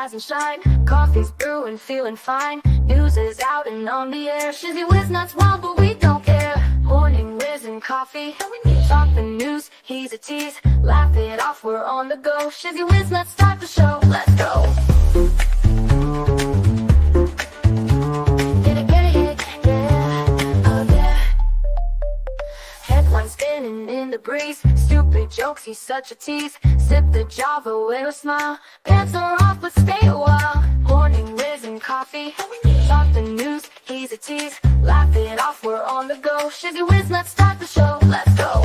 rise and shine. Coffee's brewing, feeling fine. News is out and on the air. Shizzy whiz nuts wild, but we don't care. Morning whiz and coffee. Talk the news, he's a tease. Laugh it off, we're on the go. Shizzy whiz nuts, start the show. Let's go. Spinning in the breeze, stupid jokes, he's such a tease. Sip the Java with a smile, pants are off but stay a while. Morning whiz and coffee, talk the news, he's a tease. Laugh it off, we're on the go. Shizzy whiz, let's start the show, let's go.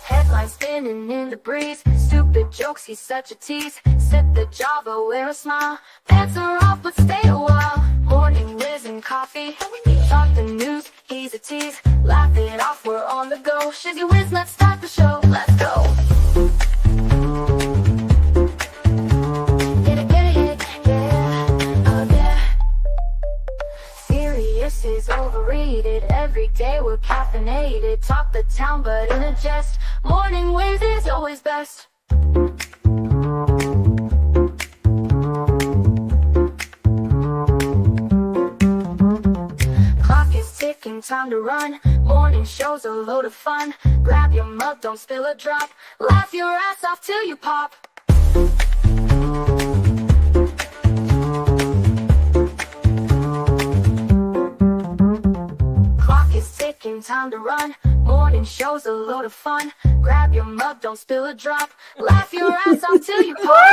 Headlines spinning in the breeze, stupid jokes, he's such a tease. Sip the Java, wear a smile, pants are off but stay a while. Morning whiz and coffee, talk the news, he's a tease. Laugh it off, we're on the go. Shizzy whiz, let's start the show, let's go. Serious is overrated, every day we're caffeinated. Talk the town but in a jest, morning whiz is always best. Time to run, morning show's a load of fun. Grab your mug, don't spill a drop. Laugh your ass off till you pop. Clock is ticking, time to run. Morning show's a load of fun. Grab your mug, don't spill a drop. Laugh your ass off till you pop.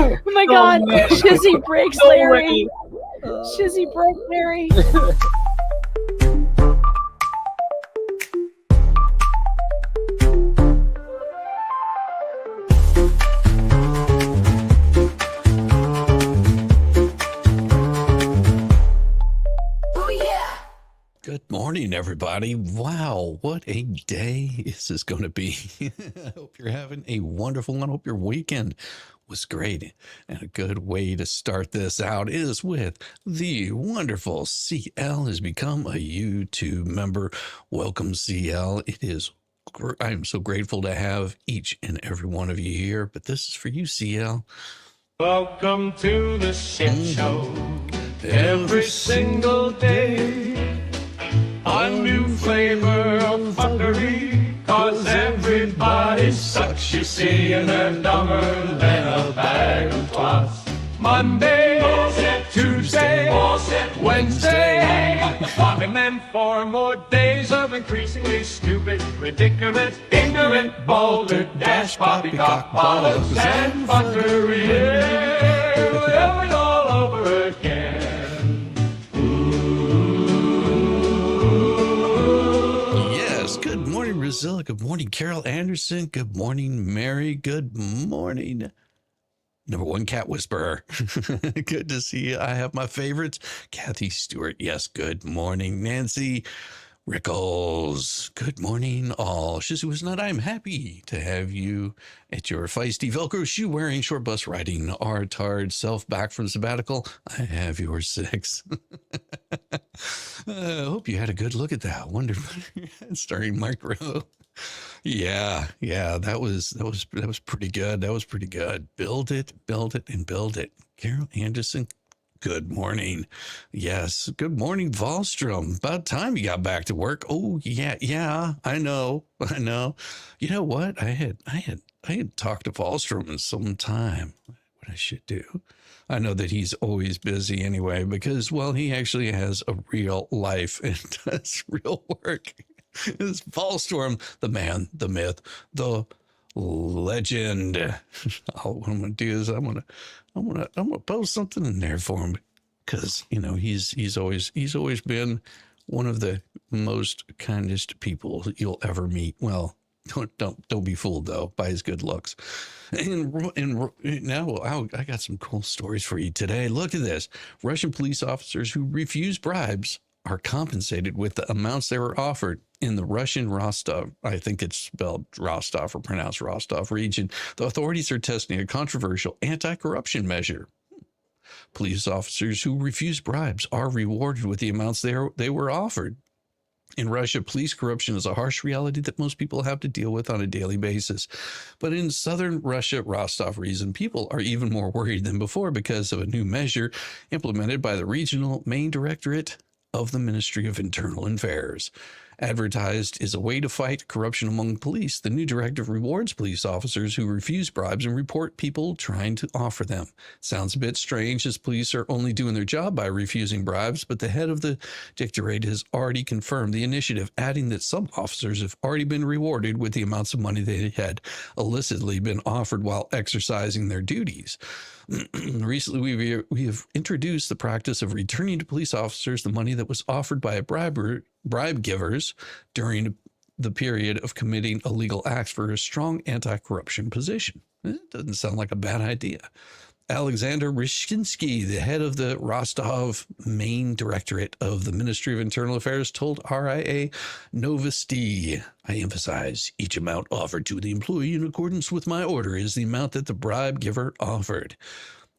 Oh my god, Shizzy breaks Larry. Shizzy broke Larry. Good morning, everybody. Wow, what a day this is going to be. I hope you're having a wonderful one. I hope your weekend was great. And a good way to start this out is with the wonderful CL has become a YouTube member. Welcome, CL. I am so grateful to have each and every one of you here, but this is for you, CL. Welcome to the shit show. Every single day a new flavor of fuckery, 'cause everybody sucks, you see, and they're dumber than a bag of twats. Monday, bullshit. Tuesday, bullshit. Wednesday, and then 4 more days of increasingly stupid, ridiculous, ignorant, balderdash, poppycock, bollocks, and fuckery. Yeah, we'll have it all over again. Good morning, Brazil. Good morning, Carol Anderson. Good morning, Mary. Good morning, number one cat whisperer. Good to see you. I have my favorites. Kathy Stewart. Yes, good morning, Nancy Rickles. Good morning, all. Shizzy was not. I'm happy to have you at your feisty Velcro shoe wearing, short bus riding, R-tard self back from sabbatical. I have your 6. I hope you had a good look at that. Wonderful. Starring Micro. Yeah, that was pretty good. That was pretty good. Build it, and build it. Carol Anderson. Good morning. Yes. Good morning, Wallstrom. About time you got back to work. Oh, yeah. I know. You know what? I had talked to Wallstrom in some time. What I should do. I know that he's always busy anyway, because, well, he actually has a real life and does real work. It's Wallstrom, the man, the myth, the legend. What I'm gonna do is I'm gonna post something in there for him, because he's always been one of the most kindest people you'll ever meet. Well, don't be fooled though by his good looks. And now I got some cool stories for you today. Look at this: Russian police officers who refuse bribes are compensated with the amounts they were offered. In the Russian Rostov, I think it's spelled Rostov or pronounced Rostov region, the authorities are testing a controversial anti-corruption measure. Police officers who refuse bribes are rewarded with the amounts they were offered. In Russia, police corruption is a harsh reality that most people have to deal with on a daily basis. But in southern Russia, Rostov region, people are even more worried than before because of a new measure implemented by the regional main directorate of the Ministry of Internal Affairs. Advertised as a way to fight corruption among police, the new directive rewards police officers who refuse bribes and report people trying to offer them. Sounds a bit strange, as police are only doing their job by refusing bribes, but the head of the directorate has already confirmed the initiative, adding that some officers have already been rewarded with the amounts of money they had illicitly been offered while exercising their duties. Recently, we have introduced the practice of returning to police officers the money that was offered by bribe givers during the period of committing illegal acts for a strong anti-corruption position. It doesn't sound like a bad idea. Alexander Rishkinsky, the head of the Rostov main directorate of the Ministry of Internal Affairs, told RIA Novosti, I emphasize each amount offered to the employee in accordance with my order is the amount that the bribe giver offered.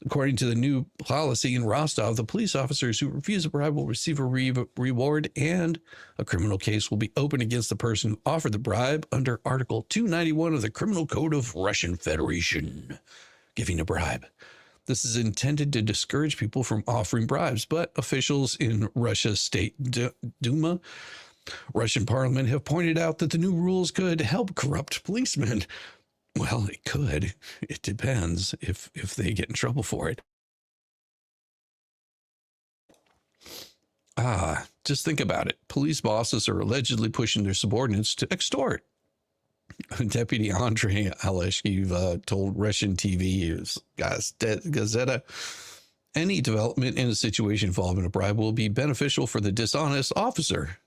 According to the new policy in Rostov, the police officers who refuse a bribe will receive a reward, and a criminal case will be opened against the person who offered the bribe under Article 291 of the Criminal Code of Russian Federation. Giving a bribe. This is intended to discourage people from offering bribes, but officials in Russia's State Duma, Russian parliament, have pointed out that the new rules could help corrupt policemen. Well, it could. It depends if they get in trouble for it. Just think about it. Police bosses are allegedly pushing their subordinates to extort. Deputy Andrei Aleshkiv told Russian TV Gazeta, any development in a situation involving a bribe will be beneficial for the dishonest officer.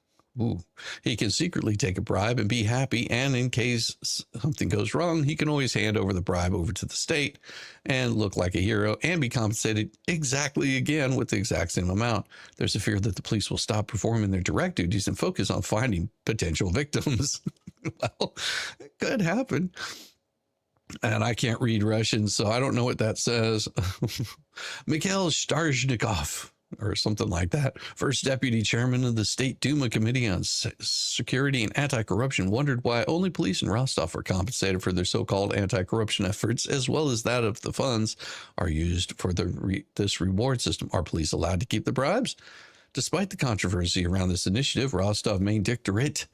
He can secretly take a bribe and be happy, and in case something goes wrong, he can always hand over the bribe over to the state and look like a hero and be compensated exactly again with the exact same amount. There's a fear that the police will stop performing their direct duties and focus on finding potential victims. Well, it could happen. And I can't read Russian, so I don't know what that says. Mikhail Starzhnikov, or something like that, first deputy chairman of the State Duma Committee on Security and Anti-Corruption, wondered why only police in Rostov are compensated for their so-called anti-corruption efforts, as well as that of the funds are used for this reward system. Are police allowed to keep the bribes? Despite the controversy around this initiative, Rostov main directorate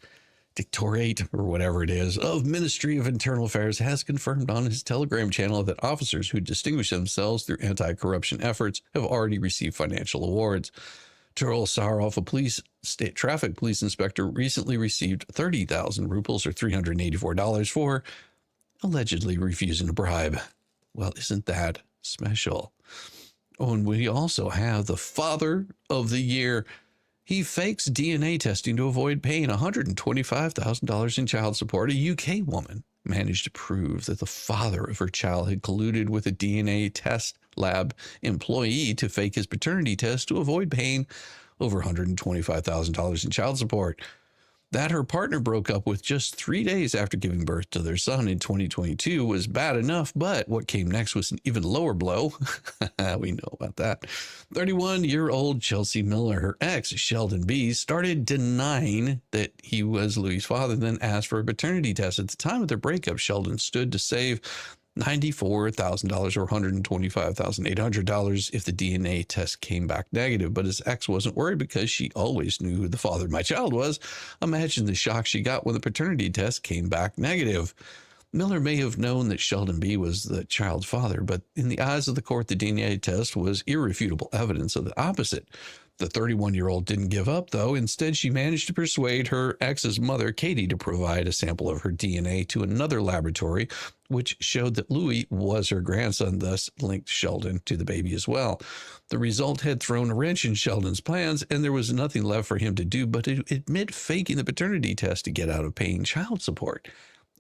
or whatever it is of Ministry of Internal Affairs has confirmed on his Telegram channel that officers who distinguish themselves through anti-corruption efforts have already received financial awards. Turol Sarov, a state traffic police inspector, recently received 30,000 rubles or $384 for allegedly refusing a bribe. Well, isn't that special? Oh, and we also have the father of the year. He fakes DNA testing to avoid paying $125,000 in child support. A UK woman managed to prove that the father of her child had colluded with a DNA test lab employee to fake his paternity test to avoid paying over $125,000 in child support. That her partner broke up with just 3 days after giving birth to their son in 2022 was bad enough, but what came next was an even lower blow. We know about that. 31-year-old Chelsea Miller, her ex, Sheldon B., started denying that he was Louis' father, then asked for a paternity test. At the time of their breakup, Sheldon stood to save $94,000 or $125,800 if the DNA test came back negative, but his ex wasn't worried because she always knew who the father of my child was. Imagine the shock she got when the paternity test came back negative. Miller may have known that Sheldon B. was the child's father, but in the eyes of the court, the DNA test was irrefutable evidence of the opposite. The 31-year-old didn't give up, though. Instead, she managed to persuade her ex's mother, Katie, to provide a sample of her DNA to another laboratory, which showed that Louis was her grandson, thus linked Sheldon to the baby as well. The result had thrown a wrench in Sheldon's plans, and there was nothing left for him to do but to admit faking the paternity test to get out of paying child support.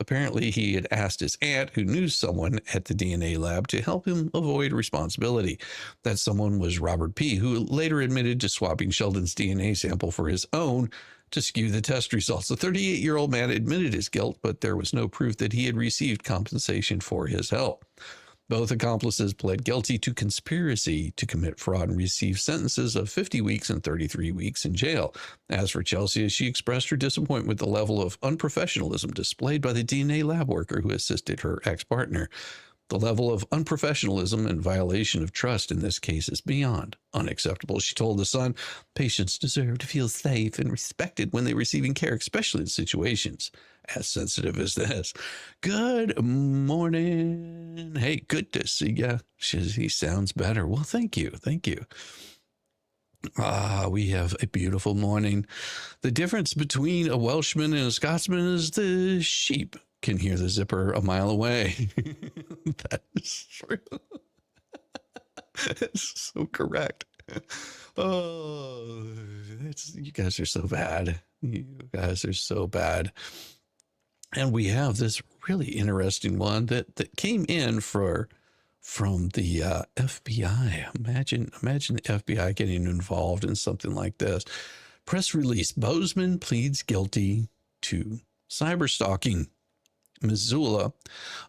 Apparently, he had asked his aunt, who knew someone at the DNA lab, to help him avoid responsibility. That someone was Robert P., who later admitted to swapping Sheldon's DNA sample for his own to skew the test results. The 38-year-old man admitted his guilt, but there was no proof that he had received compensation for his help. Both accomplices pled guilty to conspiracy to commit fraud and received sentences of 50 weeks and 33 weeks in jail. As for Chelsea, she expressed her disappointment with the level of unprofessionalism displayed by the DNA lab worker who assisted her ex-partner. The level of unprofessionalism and violation of trust in this case is beyond unacceptable. She told The Sun, patients deserve to feel safe and respected when they're receiving care, especially in situations as sensitive as this. Good morning. Hey, good to see you. He sounds better. Well, thank you. Thank you. We have a beautiful morning. The difference between a Welshman and a Scotsman is the sheep can hear the zipper a mile away. That is true. It's so correct. Oh, you guys are so bad. You guys are so bad. And we have this really interesting one that came in from the FBI. Imagine the FBI getting involved in something like this. Press release: Bozeman pleads guilty to cyberstalking. Missoula,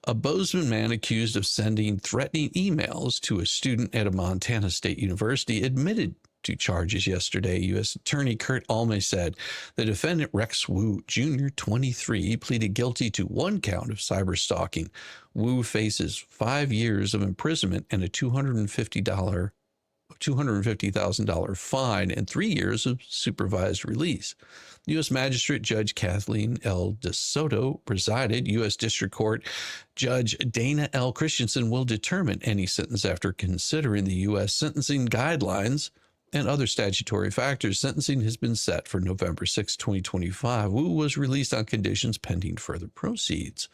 a Bozeman man accused of sending threatening emails to a student at a Montana State University admitted to charges yesterday. U.S. Attorney Kurt Alme said the defendant, Rex Wu Jr., 23, pleaded guilty to one count of cyberstalking. Wu faces 5 years of imprisonment and a $250,000 fine and 3 years of supervised release. U.S. Magistrate Judge Kathleen L. DeSoto presided. U.S. District Court Judge Dana L. Christensen will determine any sentence after considering the U.S. sentencing guidelines and other statutory factors. Sentencing has been set for November 6, 2025. Wu was released on conditions pending further proceedings.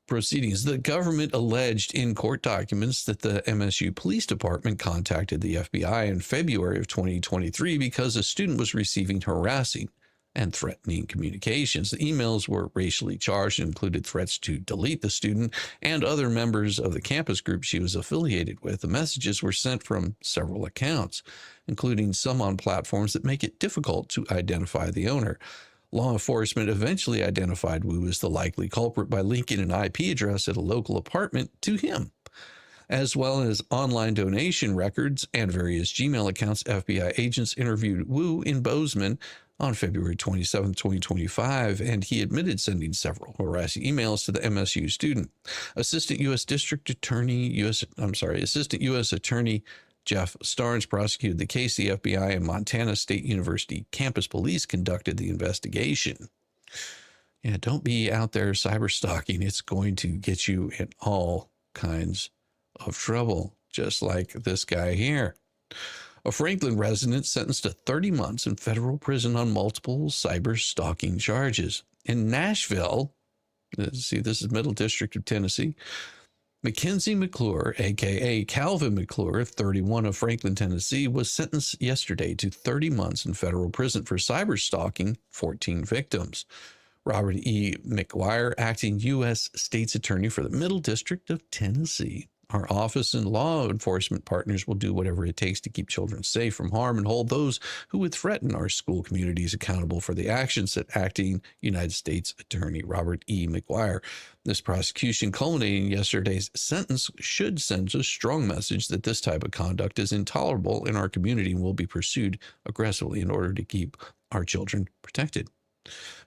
The government alleged in court documents that the MSU Police Department contacted the FBI in February of 2023 because a student was receiving harassing and threatening communications. The emails were racially charged and included threats to delete the student and other members of the campus group she was affiliated with. The messages were sent from several accounts, including some on platforms that make it difficult to identify the owner. Law enforcement eventually identified Wu as the likely culprit by linking an IP address at a local apartment to him, as well as online donation records and various Gmail accounts. FBI agents interviewed Wu in Bozeman on February 27, 2025, and he admitted sending several harassing emails to the MSU student. Assistant U.S. Attorney Jeff Starnes prosecuted the case. The FBI and Montana State University campus police conducted the investigation. Yeah, don't be out there cyberstalking. It's going to get you in all kinds of trouble, just like this guy here. A Franklin resident sentenced to 30 months in federal prison on multiple cyberstalking charges. In Nashville, see, this is Middle District of Tennessee, Mackenzie McClure, a.k.a. Calvin McClure, 31, of Franklin, Tennessee, was sentenced yesterday to 30 months in federal prison for cyberstalking 14 victims. Robert E. McGuire, acting U.S. State's Attorney for the Middle District of Tennessee. Our office and law enforcement partners will do whatever it takes to keep children safe from harm and hold those who would threaten our school communities accountable for the actions, said acting United States Attorney Robert E. McGuire. This prosecution, culminating yesterday's sentence, should send a strong message that this type of conduct is intolerable in our community and will be pursued aggressively in order to keep our children protected.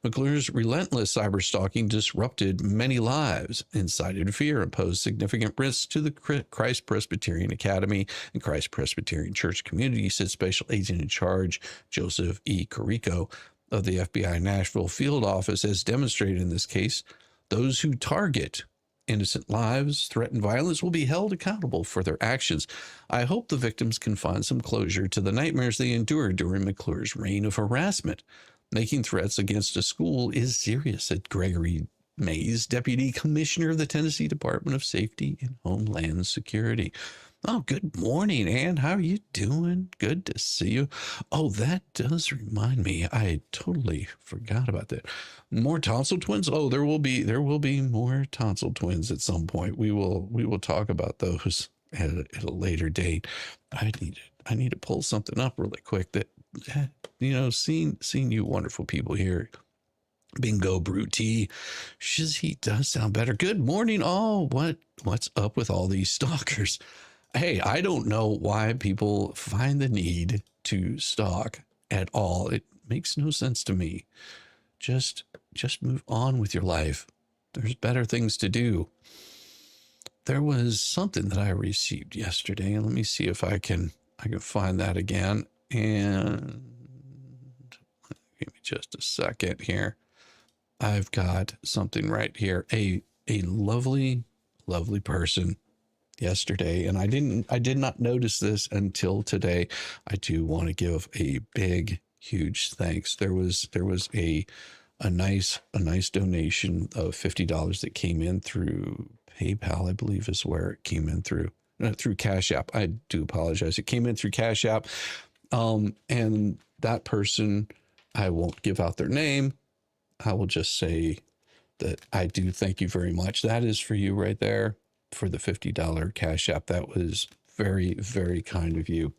McClure's relentless cyberstalking disrupted many lives, incited fear, and posed significant risks to the Christ Presbyterian Academy and Christ Presbyterian Church community, said Special Agent in Charge Joseph E. Carrico of the FBI Nashville Field Office. As demonstrated in this case, those who target innocent lives, threaten violence, will be held accountable for their actions. I hope the victims can find some closure to the nightmares they endured during McClure's reign of harassment. Making threats against a school is serious, said Gregory Mays, Deputy Commissioner of the Tennessee Department of Safety and Homeland Security. Oh, good morning, Ann. How are you doing? Good to see you. Oh, that does remind me. I totally forgot about that. More tonsil twins. Oh, there will be more tonsil twins at some point. We will talk about those at a later date. I need to pull something up really quick that seeing you wonderful people here. Bingo Brew Tea. Shizzy does sound better. Good morning, all. What's up with all these stalkers? Hey, I don't know why people find the need to stalk at all. It makes no sense to me. Just move on with your life. There's better things to do. There was something that I received yesterday, and let me see if I can find that again. And give me just a second here. I've got something right here. A lovely person yesterday, and I did not notice this until today. I do want to give a big, huge thanks. There was a nice donation of $50 that came in through PayPal, I believe is where it came in through. Through Cash App. I do apologize. It came in through Cash App. And that person, I won't give out their name. I will just say that I do thank you very much. That is for you right there, for the $50 Cash App. That was very, very kind of you.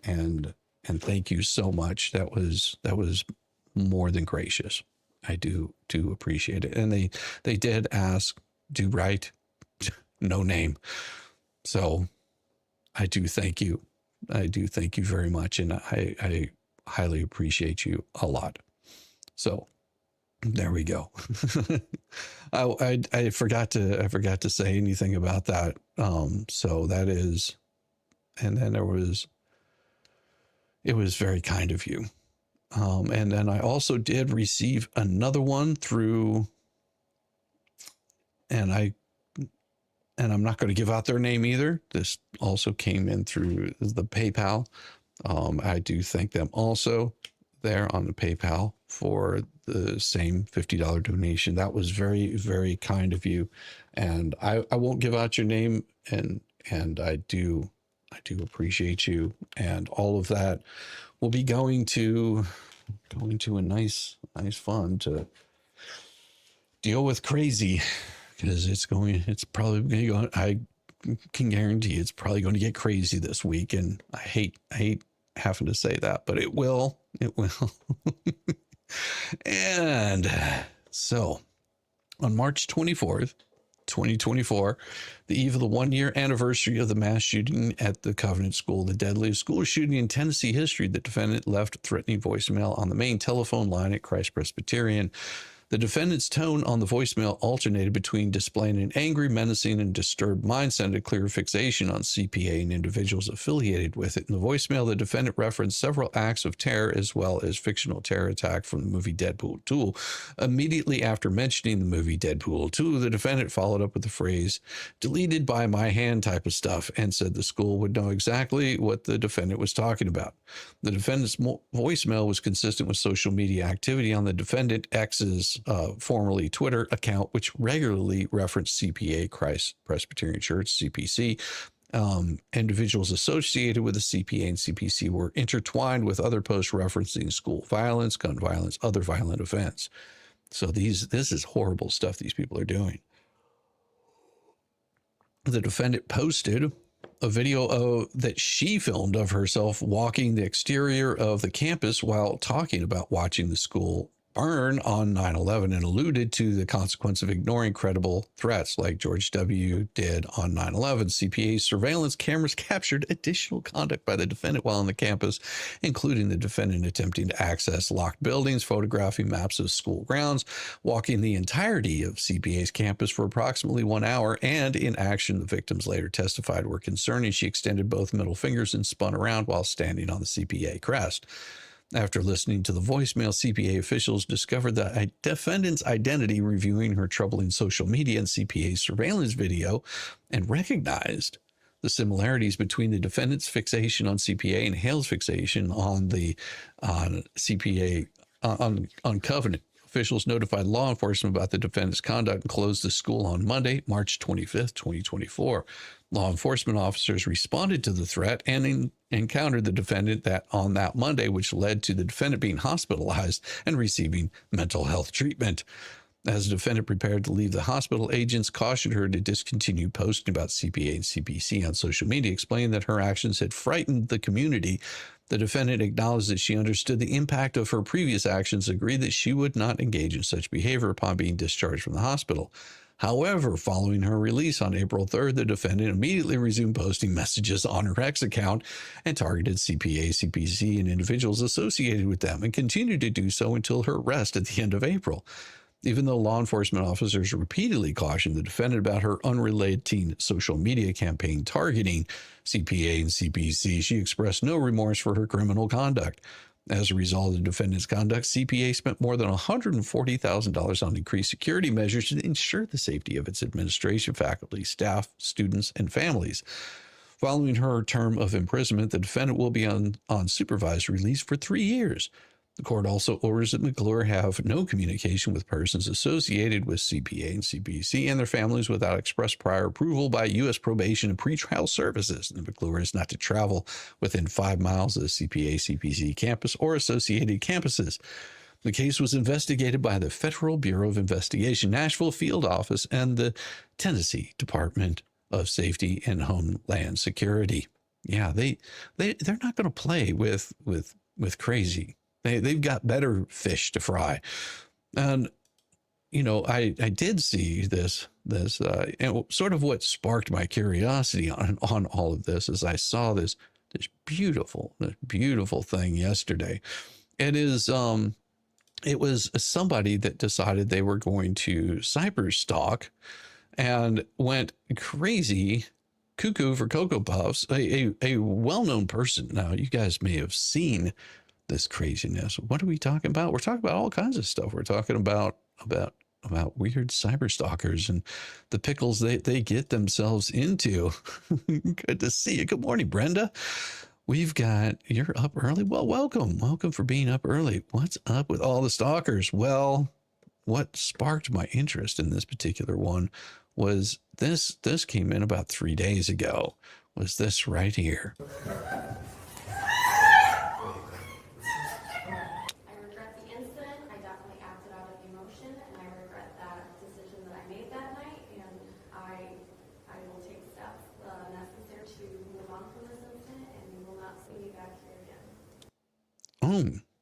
And thank you so much. That was more than gracious. I do appreciate it. And they did ask, do right, no name. So I do thank you. I do thank you very much. And I highly appreciate you a lot. So there we go. I forgot to say anything about that. So that is, and then it was very kind of you. And then I also did receive another one through, and I'm not going to give out their name either. This also came in through the PayPal. I do thank them also there on the PayPal for the same $50 donation. That was very, very kind of you. And I won't give out your name, and I do appreciate you. And all of that will be going to a nice fund to deal with crazy, because it's probably going to go. I can guarantee it's probably going to get crazy this week. And I hate having to say that, but it will. And so on March 24th, 2024, the eve of the 1-year anniversary of the mass shooting at the Covenant School, the deadliest school shooting in Tennessee history, the defendant left threatening voicemail on the main telephone line at Christ Presbyterian. The defendant's tone on the voicemail alternated between displaying an angry, menacing, and disturbed mindset and a clear fixation on CPA and individuals affiliated with it. In the voicemail, the defendant referenced several acts of terror as well as fictional terror attack from the movie Deadpool 2. Immediately after mentioning the movie Deadpool 2, the defendant followed up with the phrase, "deleted by my hand" type of stuff, and said the school would know exactly what the defendant was talking about. The defendant's voicemail was consistent with social media activity on the defendant X's formerly Twitter account, which regularly referenced CPA, Christ Presbyterian Church, CPC. Individuals associated with the CPA and CPC were intertwined with other posts referencing school violence, gun violence, other violent events. So this is horrible stuff these people are doing. The defendant posted a video that she filmed of herself walking the exterior of the campus while talking about watching the school burn on 9/11, and alluded to the consequence of ignoring credible threats like George W. did on 9/11. CPA's surveillance cameras captured additional conduct by the defendant while on the campus, including the defendant attempting to access locked buildings, photographing maps of school grounds, walking the entirety of CPA's campus for approximately 1 hour, and in action the victims later testified were concerning. She extended both middle fingers and spun around while standing on the CPA crest. After listening to the voicemail, CPA officials discovered the defendant's identity, reviewing her troubling social media and CPA's surveillance video, and recognized the similarities between the defendant's fixation on CPA and Hale's fixation on the CPA on Covenant Officials notified law enforcement about the defendant's conduct and closed the school on Monday, March 25th, 2024. Law enforcement officers responded to the threat and encountered the defendant on that Monday, which led to the defendant being hospitalized and receiving mental health treatment. As the defendant prepared to leave the hospital, agents cautioned her to discontinue posting about CPA and CPC on social media, explaining that her actions had frightened the community. The defendant acknowledged that she understood the impact of her previous actions, agreed that she would not engage in such behavior upon being discharged from the hospital. However, following her release on April 3rd, the defendant immediately resumed posting messages on her X account and targeted CPA, CPC, and individuals associated with them, and continued to do so until her arrest at the end of April. Even though law enforcement officers repeatedly cautioned the defendant about her unrelated social media campaign targeting CPA and CPC, she expressed no remorse for her criminal conduct. As a result of the defendant's conduct, CPA spent more than $140,000 on increased security measures to ensure the safety of its administration, faculty, staff, students, and families. Following her term of imprisonment, the defendant will be on supervised release for 3 years. The court also orders that McClure have no communication with persons associated with CPA and CPC and their families without express prior approval by U.S. Probation and Pretrial Services. And McClure is not to travel within 5 miles of the CPA CPC campus or associated campuses. The case was investigated by the Federal Bureau of Investigation, Nashville Field Office, and the Tennessee Department of Safety and Homeland Security. Yeah, they're not going to play with crazy. They've got better fish to fry. And, you know, I did see this and sort of what sparked my curiosity on all of this is I saw this beautiful thing yesterday. It was somebody that decided they were going to cyberstalk and went crazy cuckoo for Cocoa Puffs, a well-known person. Now, you guys may have seen this craziness. What are we talking about? We're talking about all kinds of stuff. We're talking about weird cyber stalkers and the pickles they get themselves into. Good to see you. Good morning, Brenda. You're up early. Well, welcome for being up early. What's up with all the stalkers? Well, what sparked my interest in this particular one was this came in about 3 days ago, was this right here.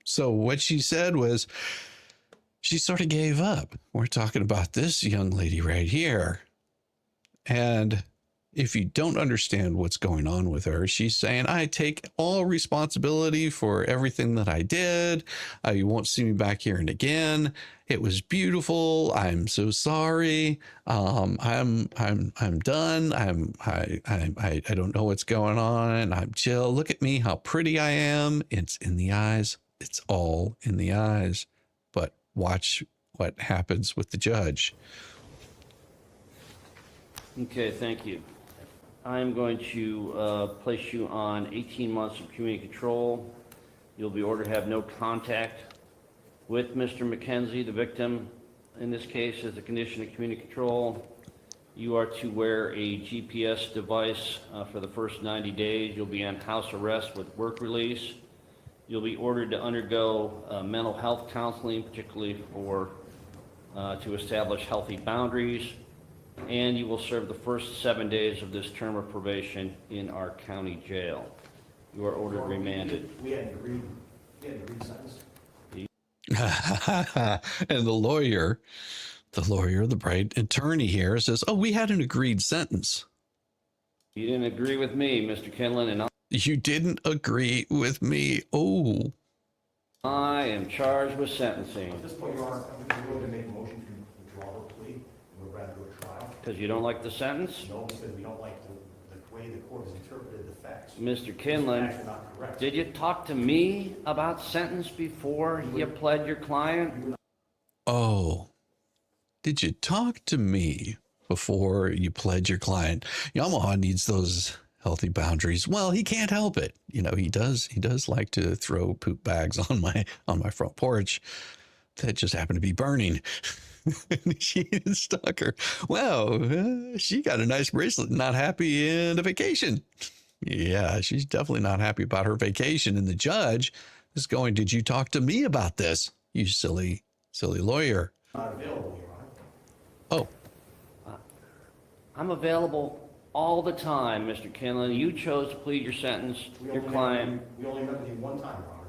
So what she said was she sort of gave up. We're talking about this young lady right here. And if you don't understand what's going on with her, she's saying, I take all responsibility for everything that I did. You won't see me back here and again. It was beautiful. I'm so sorry. I'm done. I don't know what's going on. I'm chill. Look at me, how pretty I am. It's in the eyes. It's all in the eyes. But watch what happens with the judge. Okay, thank you. I'm going to place you on 18 months of community control. You'll be ordered to have no contact with Mr. McKenzie, the victim. In this case, as a condition of community control, you are to wear a GPS device for the first 90 days. You'll be on house arrest with work release. You'll be ordered to undergo mental health counseling, particularly to establish healthy boundaries. And you will serve the first 7 days of this term of probation in our county jail. You are ordered remanded. We had to read sentence. And the lawyer, the bright attorney here says, oh, we had an agreed sentence. You didn't agree with me, Mr. Kinlan, and you didn't agree with me. Oh. I am charged with sentencing. At this point, Your Honor, I'm willing to make a motion to withdraw her plea, and we'd rather go to trial. Because you don't like the sentence? No, because we don't like the way the court has interpreted the facts. Mr. The Kinlan, facts are not correct. did you talk to me about sentence before you pled your client? Oh. Did you talk to me before you pled your client? Yamaha needs those healthy boundaries. Well, he can't help it. You know, he does like to throw poop bags on my front porch. that just happened to be burning. She didn't stalk her. Wow, she got a nice bracelet. Not happy in a vacation. Yeah, she's definitely not happy about her vacation. And the judge is going, did you talk to me about this? You silly lawyer. Not available, Your Honor. Oh, I'm available all the time, Mr. Kinlan. You chose to plead your sentence, your client. We only met with you one time, Your Honor.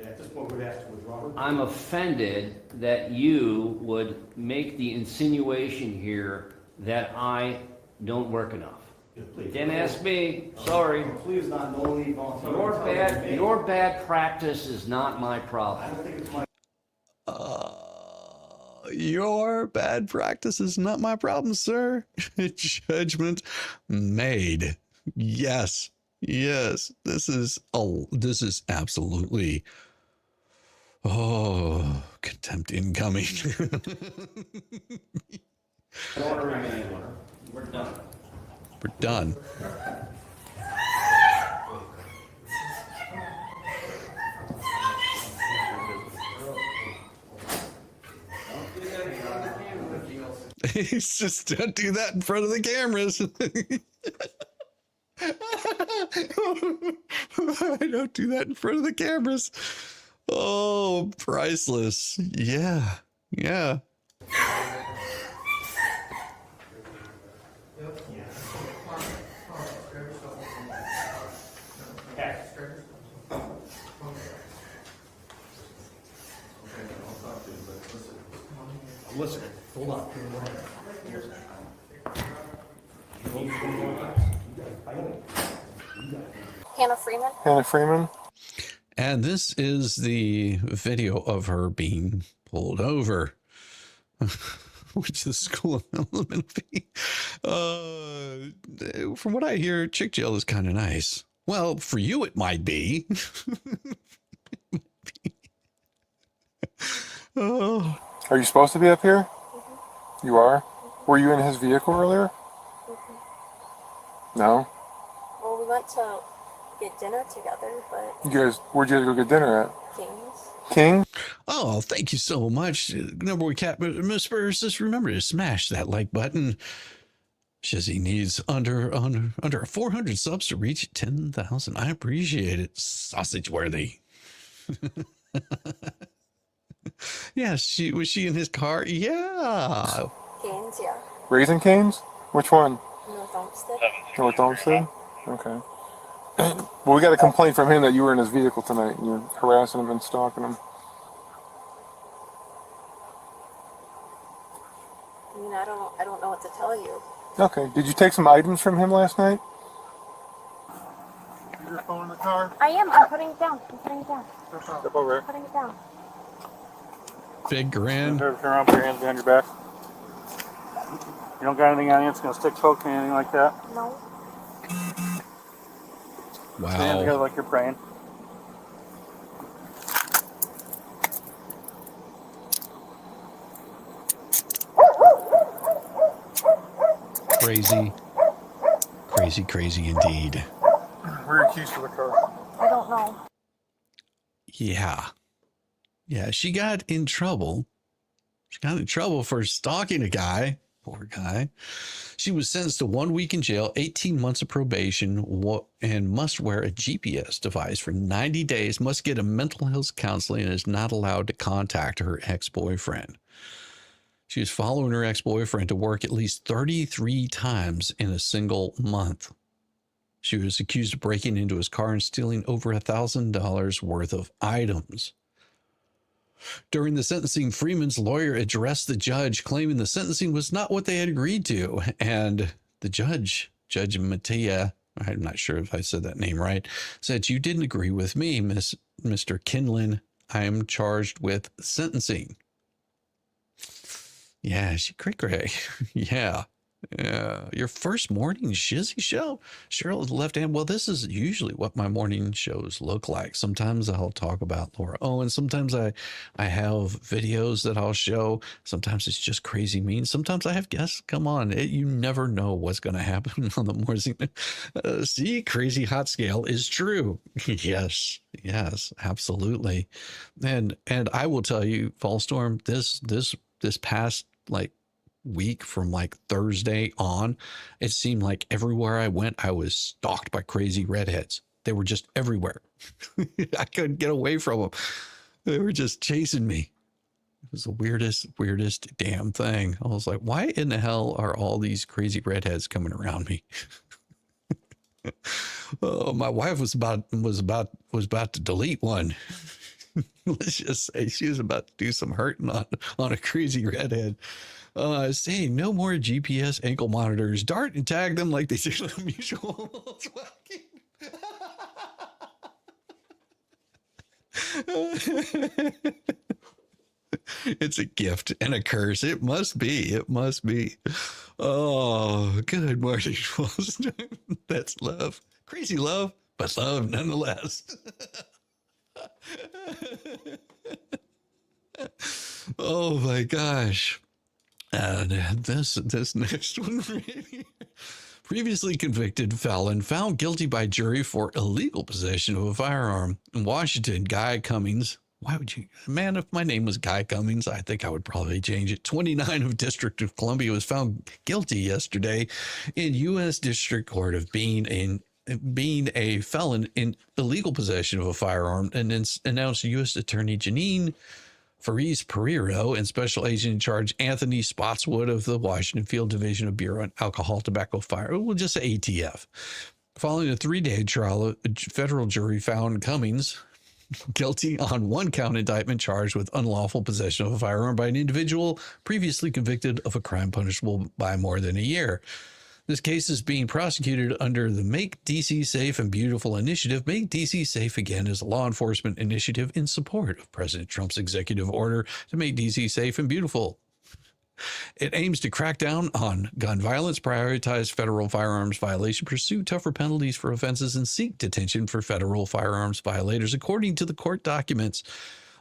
At this point, we'd ask to withdraw her. I'm offended that you would make the insinuation here that I don't work enough. Yeah, please. Didn't ask me, sorry. Please not knowingly voluntarily. Your bad practice is not my I problem. don't think it's my. your bad practice is not my problem, sir. Judgment made. Yes. This is absolutely contempt incoming. We're done. We're done. He's just, don't do that in front of the cameras. I don't do that in front of the cameras. Oh, priceless. Yeah. Listen, hold on. Hannah Freeman. And this is the video of her being pulled over, which the school of elementary. From what I hear, chick jail is kind of nice. Well, for you, it might be. Oh. Are you supposed to be up here? You are? Were you in his vehicle earlier? No? Well, we went to get dinner together, but Where'd you guys go get dinner at? King's. King? Oh, thank you so much. Number one cat, Miss Burris, just remember to smash that like button. Shizzy needs under 400 subs to reach 10,000. I appreciate it. Sausage worthy. Yeah, was she in his car? Yeah. King's, yeah. Raising Cane's? Which one? North Olmsted. North Olmsted? Okay. Well, we got a complaint from him that you were in his vehicle tonight and you're harassing him and stalking him. I mean, I don't know what to tell you. Okay. Did you take some items from him last night? Is your phone in the car? I am. I'm putting it down. Step over here. Putting it down. Big grin. Turn around, put your hands behind your back. You don't got anything on you that's going to stick, poke, anything like that? No. Stand together Wow. like you're praying. Crazy indeed. Where are your keys to the car? I don't know. Yeah, she got in trouble. She got in trouble for stalking a guy. Poor guy. She was sentenced to 1 week in jail, 18 months of probation, and must wear a GPS device for 90 days, must get a mental health counseling, and is not allowed to contact her ex-boyfriend. She was following her ex-boyfriend to work at least 33 times in a single month. She was accused of breaking into his car and stealing over $1,000 worth of items. During the sentencing, Freeman's lawyer addressed the judge, claiming the sentencing was not what they had agreed to. And the Judge Mattia, I'm not sure if I said that name right, said, "You didn't agree with me, Mr. Kinlan. I am charged with sentencing." Yeah, she cray-cray. Yeah. Yeah, your first morning shizzy show, Cheryl left hand. Well, this is usually what my morning shows look like. Sometimes I'll talk about Laura Owen. Sometimes I have videos that I'll show. Sometimes it's just crazy mean. Sometimes I have guests. Come on, you never know what's going to happen on the morning. See, crazy hot scale is true. Yes, yes, absolutely. And I will tell you, Fallstorm, this past like week from like Thursday on, it seemed like everywhere I went, I was stalked by crazy redheads. They were just everywhere. I couldn't get away from them. They were just chasing me. It was the weirdest damn thing. I was like, why in the hell are all these crazy redheads coming around me? Oh, my wife was about to delete one. Let's just say she was about to do some hurting on a crazy redhead. Saying no more GPS ankle monitors. Dart and tag them like they did on mutual. It's a gift and a curse. It must be. It must be. Oh, good morning. That's love. Crazy love, but love nonetheless. Oh my gosh. And this next one right here. Previously convicted felon found guilty by jury for illegal possession of a firearm. In Washington, Guy Cummings. Why would you? Man, if my name was Guy Cummings, I think I would probably change it. 29 of District of Columbia was found guilty yesterday in U.S. District Court of being a felon in illegal possession of a firearm, and then announced U.S. Attorney Janine Faris Pereiro and Special Agent in Charge Anthony Spotswood of the Washington Field Division of Bureau and Alcohol, Tobacco, Fire. We'll just say ATF. Following a 3-day trial, a federal jury found Cummings guilty on one count indictment charged with unlawful possession of a firearm by an individual previously convicted of a crime punishable by more than a year. This case is being prosecuted under the Make D.C. Safe and Beautiful initiative. Make D.C. Safe Again is a law enforcement initiative in support of President Trump's executive order to make D.C. safe and beautiful. It aims to crack down on gun violence, prioritize federal firearms violation, pursue tougher penalties for offenses, and seek detention for federal firearms violators, according to the court documents.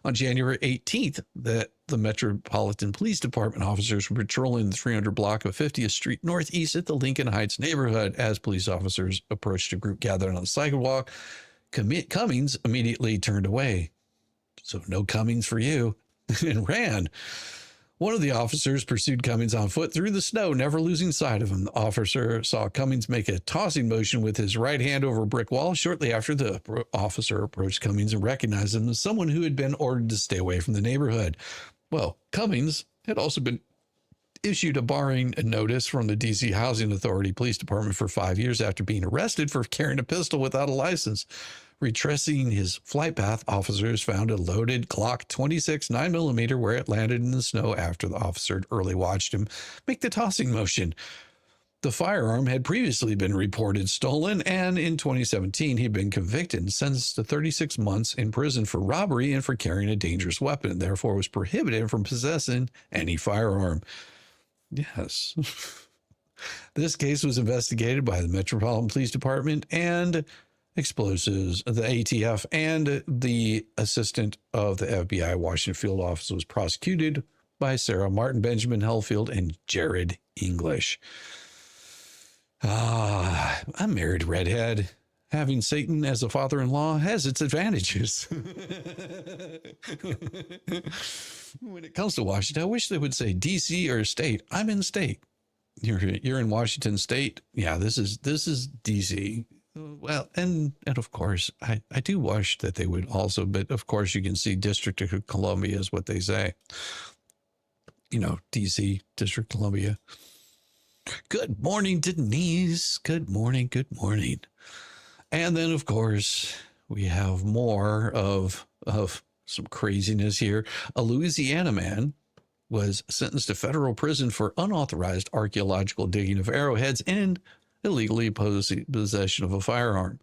On January 18th, the Metropolitan Police Department officers were patrolling the 300 block of 50th Street Northeast at the Lincoln Heights neighborhood. As police officers approached a group gathered on the sidewalk, Cummings immediately turned away. So no Cummings for you, and ran. One of the officers pursued Cummings on foot through the snow, never losing sight of him. The officer saw Cummings make a tossing motion with his right hand over a brick wall. Shortly after, the officer approached Cummings and recognized him as someone who had been ordered to stay away from the neighborhood. Well, Cummings had also been issued a barring notice from the D.C. Housing Authority Police Department for 5 years after being arrested for carrying a pistol without a license. Retracing his flight path, officers found a loaded Glock 26 9mm where it landed in the snow after the officer had early watched him make the tossing motion. The firearm had previously been reported stolen, and in 2017, he'd been convicted and sentenced to 36 months in prison for robbery and for carrying a dangerous weapon, therefore was prohibited from possessing any firearm. Yes. This case was investigated by the Metropolitan Police Department and explosives, the ATF, and the assistant of the FBI Washington field office was prosecuted by Sarah Martin, Benjamin Hellfield, and Jared English. A married redhead. Having Satan as a father-in-law has its advantages. When it comes to Washington, I wish they would say DC or state. I'm in state. You're in Washington state. Yeah, this is DC. Well, and of course, I do wish that they would also, but of course you can see District of Columbia is what they say. You know, DC, District of Columbia. Good morning, Denise. Good morning, good morning. And then, of course, we have more of some craziness here. A Louisiana man was sentenced to federal prison for unauthorized archaeological digging of arrowheads and illegally possession of a firearm.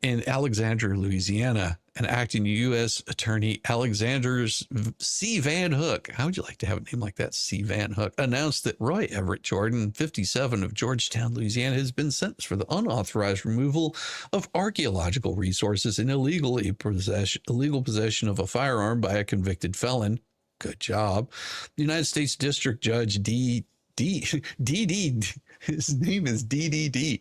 in Alexandria, Louisiana, an acting U.S. attorney, Alexander C. Van Hook, how would you like to have a name like that, C. Van Hook, announced that Roy Everett Jordan, 57, of Georgetown, Louisiana, has been sentenced for the unauthorized removal of archaeological resources and illegal possession of a firearm by a convicted felon. Good job. The United States District Judge his name is D.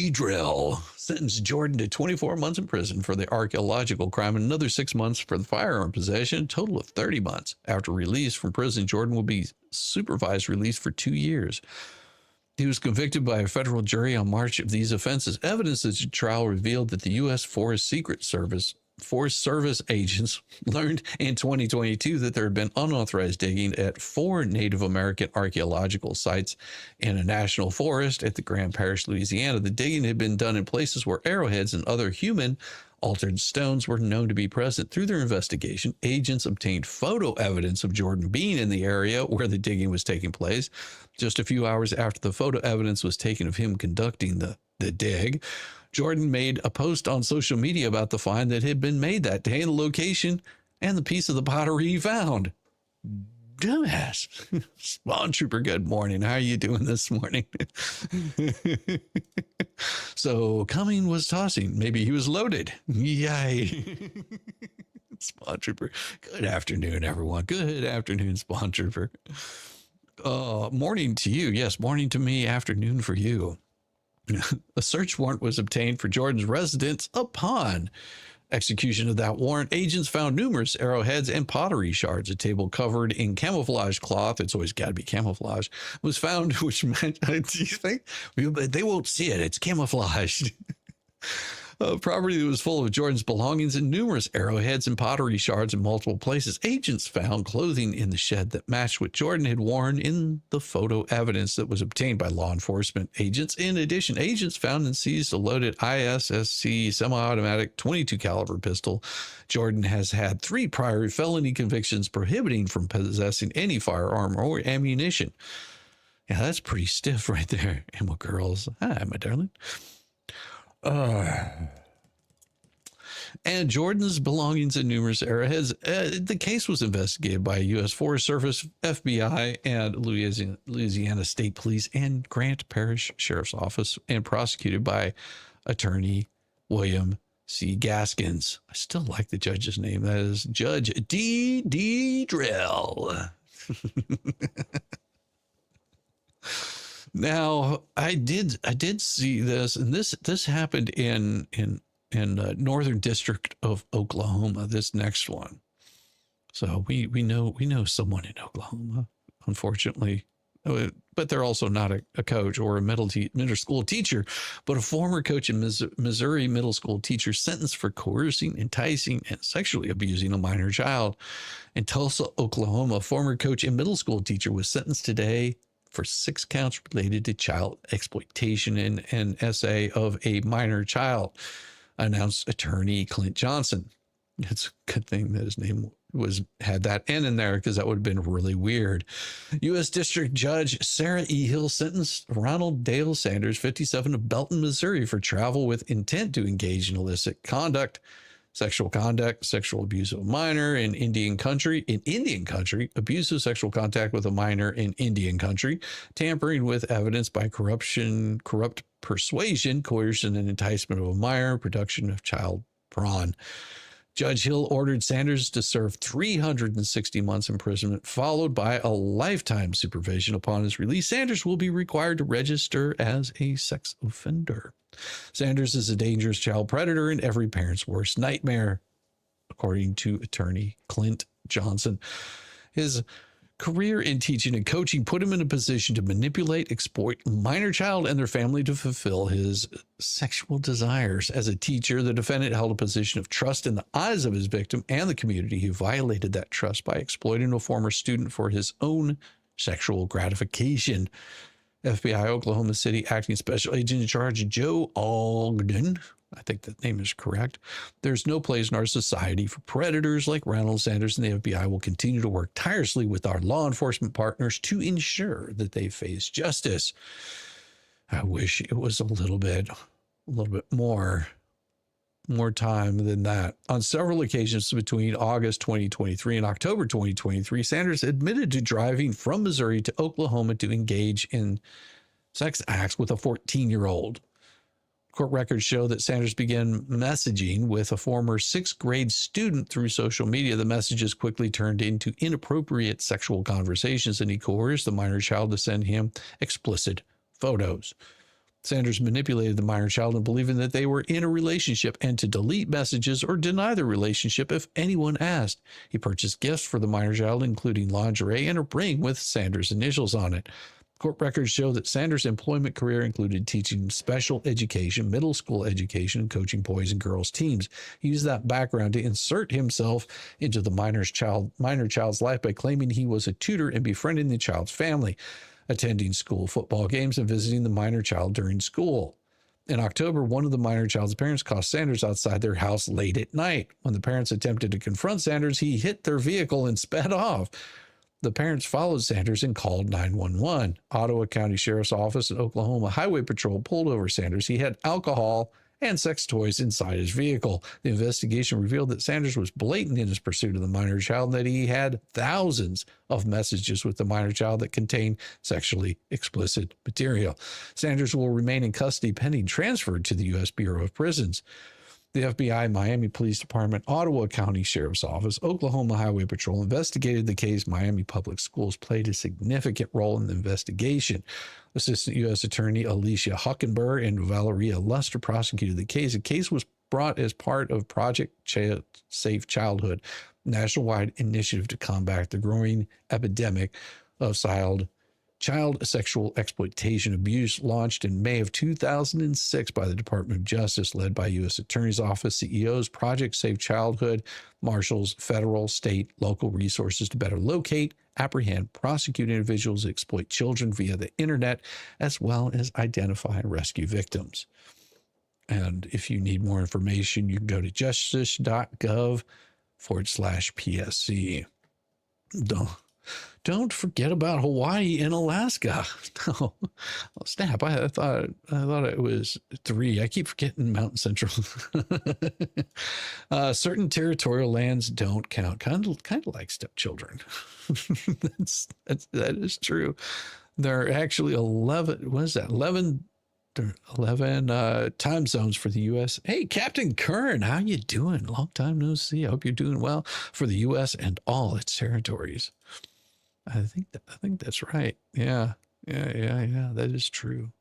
Drill, sentenced Jordan to 24 months in prison for the archaeological crime and another 6 months for the firearm possession, a total of 30 months. After release from prison, Jordan will be supervised release for 2 years. He was convicted by a federal jury on March of these offenses. Evidence at the trial revealed that the U.S. Forest Service agents learned in 2022 that there had been unauthorized digging at 4 Native American archaeological sites in a national forest at the Grand Parish, Louisiana. The digging had been done in places where arrowheads and other human altered stones were known to be present. Through their investigation, agents obtained photo evidence of Jordan being in the area where the digging was taking place. Just a few hours after the photo evidence was taken of him conducting the dig, Jordan made a post on social media about the find that had been made that day and the location and the piece of the pottery he found. Dumbass. Spawn Trooper, good morning. How are you doing this morning? So Cumming was tossing. Maybe he was loaded. Yay. Spawn Trooper. Good afternoon, everyone. Good afternoon, Spawn Trooper. Morning to you. Yes, morning to me, afternoon for you. A search warrant was obtained for Jordan's residence. Upon execution of that warrant, agents found numerous arrowheads and pottery shards. A table covered in camouflage cloth, it's always got to be camouflage, was found, which meant, do you think? They won't see it, it's camouflaged. Property that was full of Jordan's belongings and numerous arrowheads and pottery shards in multiple places. Agents found clothing in the shed that matched what Jordan had worn in the photo evidence that was obtained by law enforcement agents. In addition, agents found and seized a loaded ISSC semi-automatic 22 caliber pistol. Jordan has had 3 prior felony convictions prohibiting from possessing any firearm or ammunition. Yeah, that's pretty stiff right there. Emma girls. Hi, my darling. And Jordan's belongings and numerous arrowheads. The case was investigated by U.S. Forest Service, FBI, and Louisiana State Police and Grant Parish Sheriff's Office, and prosecuted by Attorney William C. Gaskins. I still like the judge's name. That is Judge D. Drill. Now, I did see this, and this happened in Northern District of Oklahoma. This next one, so we know someone in Oklahoma, unfortunately, but they're also not a coach or a middle school teacher, but a former coach and Missouri middle school teacher sentenced for coercing, enticing, and sexually abusing a minor child. In Tulsa, Oklahoma, a former coach and middle school teacher was sentenced today for 6 counts related to child exploitation and SA of a minor child, announced attorney Clint Johnson. It's a good thing that his name had that N in there, because that would have been really weird. U.S. District Judge Sarah E. Hill sentenced Ronald Dale Sanders, 57, of Belton, Missouri, for travel with intent to engage in illicit conduct, sexual abuse of a minor in Indian country, abuse of sexual contact with a minor in Indian country, tampering with evidence by corrupt persuasion, coercion, and enticement of a minor, production of child porn. Judge Hill ordered Sanders to serve 360 months imprisonment, followed by a lifetime supervision. Upon his release, Sanders will be required to register as a sex offender. Sanders is a dangerous child predator and every parent's worst nightmare, according to attorney Clint Johnson. His career in teaching and coaching put him in a position to manipulate, exploit a minor child and their family to fulfill his sexual desires. As a teacher, the defendant held a position of trust in the eyes of his victim and the community. He violated that trust by exploiting a former student for his own sexual gratification. FBI Oklahoma City Acting Special Agent in Charge Joe Ogden, I think that name is correct. There's no place in our society for predators like Ronald Sanders, and the FBI will continue to work tirelessly with our law enforcement partners to ensure that they face justice. I wish it was a little bit little bit more time than that. On several occasions between August 2023 and October 2023, Sanders admitted to driving from Missouri to Oklahoma to engage in sex acts with a 14-year-old. Court records show that Sanders began messaging with a former 6th grade student through social media. The messages quickly turned into inappropriate sexual conversations, and he coerced the minor child to send him explicit photos. Sanders manipulated the minor child into believing that they were in a relationship and to delete messages or deny the relationship if anyone asked. He purchased gifts for the minor child, including lingerie and a ring with Sanders' initials on it. Court records show that Sanders' employment career included teaching special education, middle school education, and coaching boys and girls teams. He used that background to insert himself into the minor child's life by claiming he was a tutor and befriending the child's family, attending school football games and visiting the minor child during school. In October, one of the minor child's parents caught Sanders outside their house late at night. When the parents attempted to confront Sanders, he hit their vehicle and sped off. The parents followed Sanders and called 911. Ottawa County Sheriff's Office and Oklahoma Highway Patrol pulled over Sanders. He had alcohol and sex toys inside his vehicle. The investigation revealed that Sanders was blatant in his pursuit of the minor child, and that he had thousands of messages with the minor child that contained sexually explicit material. Sanders will remain in custody pending transfer to the U.S. Bureau of Prisons. The FBI, Miami Police Department, Ottawa County Sheriff's Office, Oklahoma Highway Patrol investigated the case. Miami Public Schools played a significant role in the investigation. Assistant U.S. Attorney Alicia Huckenberg and Valeria Luster prosecuted the case. The case was brought as part of Project Safe Childhood, nationwide initiative to combat the growing epidemic of child sexual exploitation abuse, launched in May of 2006 by the Department of Justice, led by U.S. Attorney's Office, CEOs, Project Safe Childhood, marshals, federal, state, local resources to better locate, apprehend, prosecute individuals who exploit children via the internet, as well as identify and rescue victims. And if you need more information, you can go to justice.gov/PSC. Don't forget about Hawaii and Alaska. No, oh, snap! I thought it was 3. I keep forgetting Mountain Central. Certain territorial lands don't count. Kind of like stepchildren. That is true. There are actually 11. What is that? 11 time zones for the U.S. Hey, Captain Kern, how you doing? Long time no see. I hope you're doing well for the U.S. and all its territories. I think that's right. Yeah. That is true.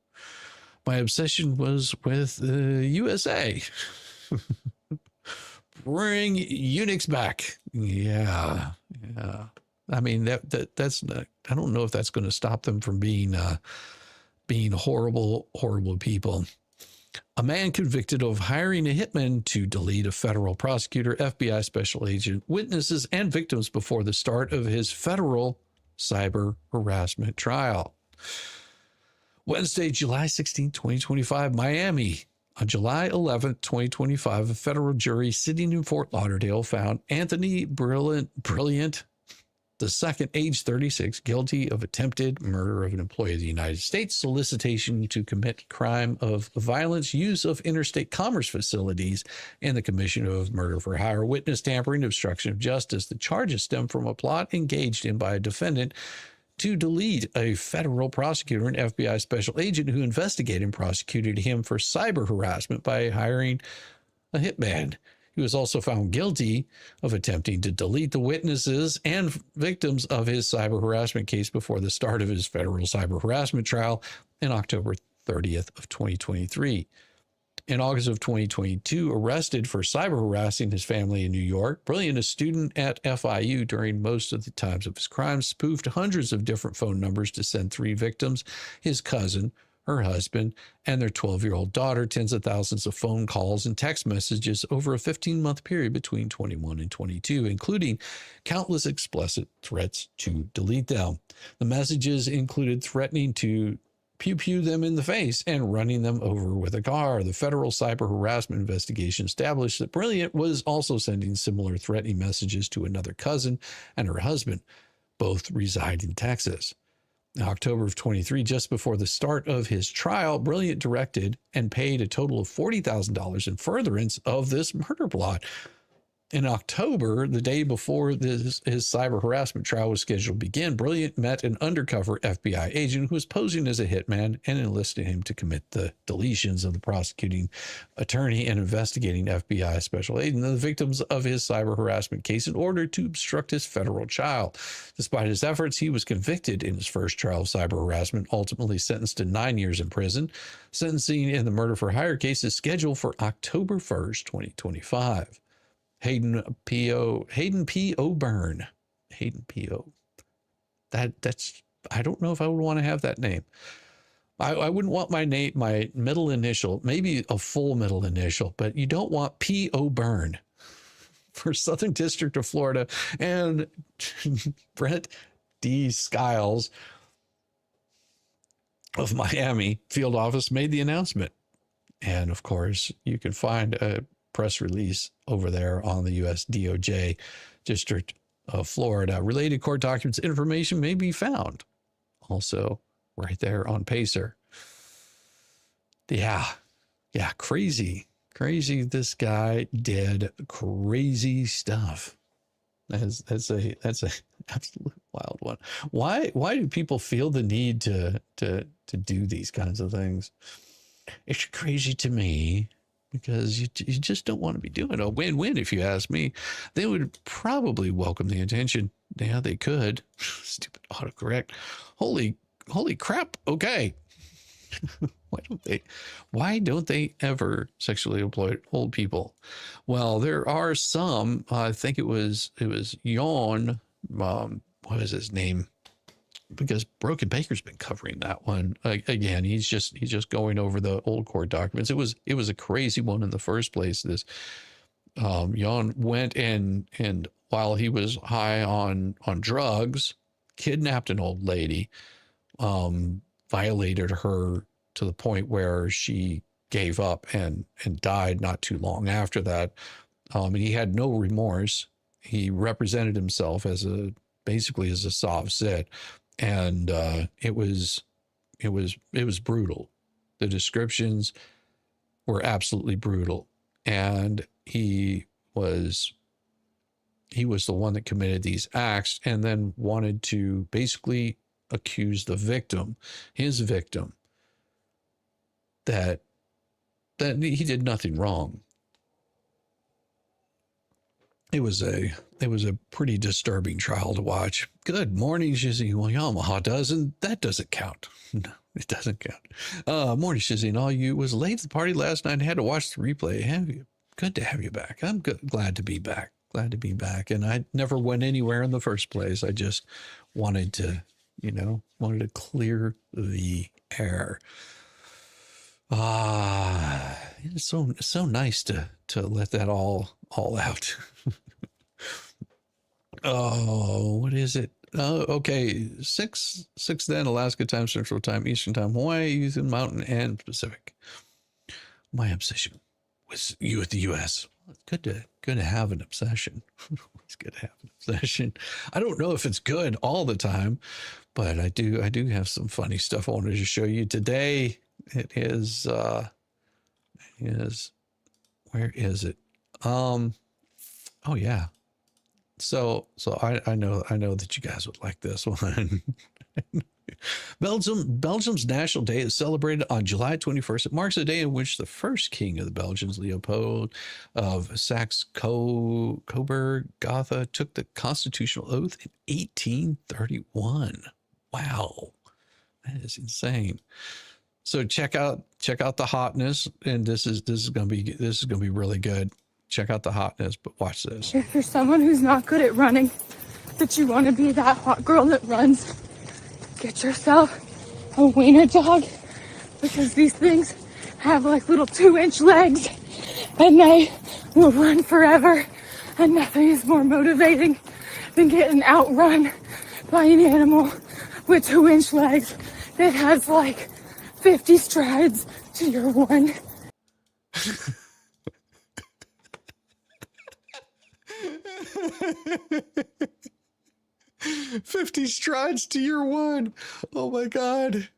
My obsession was with the USA. Bring Unix back. Yeah. I mean that's not. I don't know if that's going to stop them from being horrible people. A man convicted of hiring a hitman to delete a federal prosecutor, FBI special agent, witnesses, and victims before the start of his federal cyber harassment trial. Wednesday, July 16, 2025, Miami. On July 11, 2025, a federal jury sitting in Fort Lauderdale found Anthony Brilliant II, age 36, guilty of attempted murder of an employee of the United States, solicitation to commit crime of violence, use of interstate commerce facilities, and the commission of murder for hire, witness tampering, obstruction of justice. The charges stem from a plot engaged in by a defendant to delete a federal prosecutor and FBI special agent who investigated and prosecuted him for cyber harassment by hiring a hitman. He was also found guilty of attempting to delete the witnesses and victims of his cyber harassment case before the start of his federal cyber harassment trial in October 30th of 2023. In August of 2022, arrested for cyber harassing his family in New York, Brilliant, a student at FIU during most of the times of his crimes, spoofed hundreds of different phone numbers to send 3 victims, his cousin, her husband, and their 12-year-old daughter, tens of thousands of phone calls and text messages over a 15-month period between 21 and 22, including countless explicit threats to delete them. The messages included threatening to pew them in the face and running them over with a car. The federal cyber harassment investigation established that Brilliant was also sending similar threatening messages to another cousin and her husband. Both reside in Texas. In October of 23, just before the start of his trial, Brilliant directed and paid a total of $40,000 in furtherance of this murder plot. In October, the day before his cyber harassment trial was scheduled to begin, Brilliant met an undercover FBI agent who was posing as a hitman and enlisted him to commit the deletions of the prosecuting attorney and investigating FBI special agent and the victims of his cyber harassment case in order to obstruct his federal trial. Despite his efforts, he was convicted in his first trial of cyber harassment, ultimately sentenced to 9 years in prison. Sentencing in the murder for hire case is scheduled for October 1st, 2025. Hayden P. O'Byrne. Hayden P.O. That's, I don't know if I would want to have that name. I wouldn't want my name, my middle initial, maybe a full middle initial, but you don't want P. O'Byrne for Southern District of Florida. And Brent D. Skiles of Miami field office made the announcement. And of course, you can find a press release over there on the U.S. DOJ District of Florida. Related court documents information may be found also right there on Pacer. Yeah, crazy. This guy did crazy stuff. That's a absolute wild one. Why do people feel the need to do these kinds of things? It's crazy to me. Because you just don't want to be doing a win-win, if you ask me. They would probably welcome the attention. Yeah, they could. Stupid autocorrect. Holy crap. Okay. Why don't they ever sexually exploit old people? Well, there are some. I think it was Jan. What was his name? Because Broken Baker's been covering that one again. He's just going over the old court documents. It was a crazy one in the first place. This Jan went and while he was high on drugs, kidnapped an old lady, violated her to the point where she gave up and died not too long after that. And he had no remorse. He represented himself basically as a soft sit. And it was brutal. The descriptions were absolutely brutal. And he was the one that committed these acts and then wanted to basically accuse the victim, his victim, that he did nothing wrong. It was a pretty disturbing trial to watch. Good morning, Shizzy. Well, Yamaha that doesn't count. No, it doesn't count. Morning, Shizzy, and all you. Was late at the party last night and had to watch the replay. Have you? Good to have you back. I'm glad to be back. Glad to be back. And I never went anywhere in the first place. I just wanted to, clear the air. It's so nice to let that all out. Oh, what is it? Okay, 6 then, Alaska time, Central time, Eastern time, Hawaii, Eastern Mountain, and Pacific. My obsession with you at the U.S. Good to have an obsession. It's good to have an obsession. I don't know if it's good all the time, but I do have some funny stuff I wanted to show you today. It is where is it? Oh yeah. So I know that you guys would like this one. Belgium's National Day is celebrated on July 21st. It marks a day in which the first king of the Belgians, Leopold of Saxe-Coburg-Gotha, took the constitutional oath in 1831. Wow, that is insane. So check out the hotness, and this is gonna be really good. Check out the hotness, but watch this. If you're someone who's not good at running, but you want to be that hot girl that runs, get yourself a Wiener dog, because these things have like little 2-inch legs and they will run forever, and nothing is more motivating than getting outrun by an animal with 2-inch legs that has like 50 strides to your one. 50 strides to your one. Oh my God.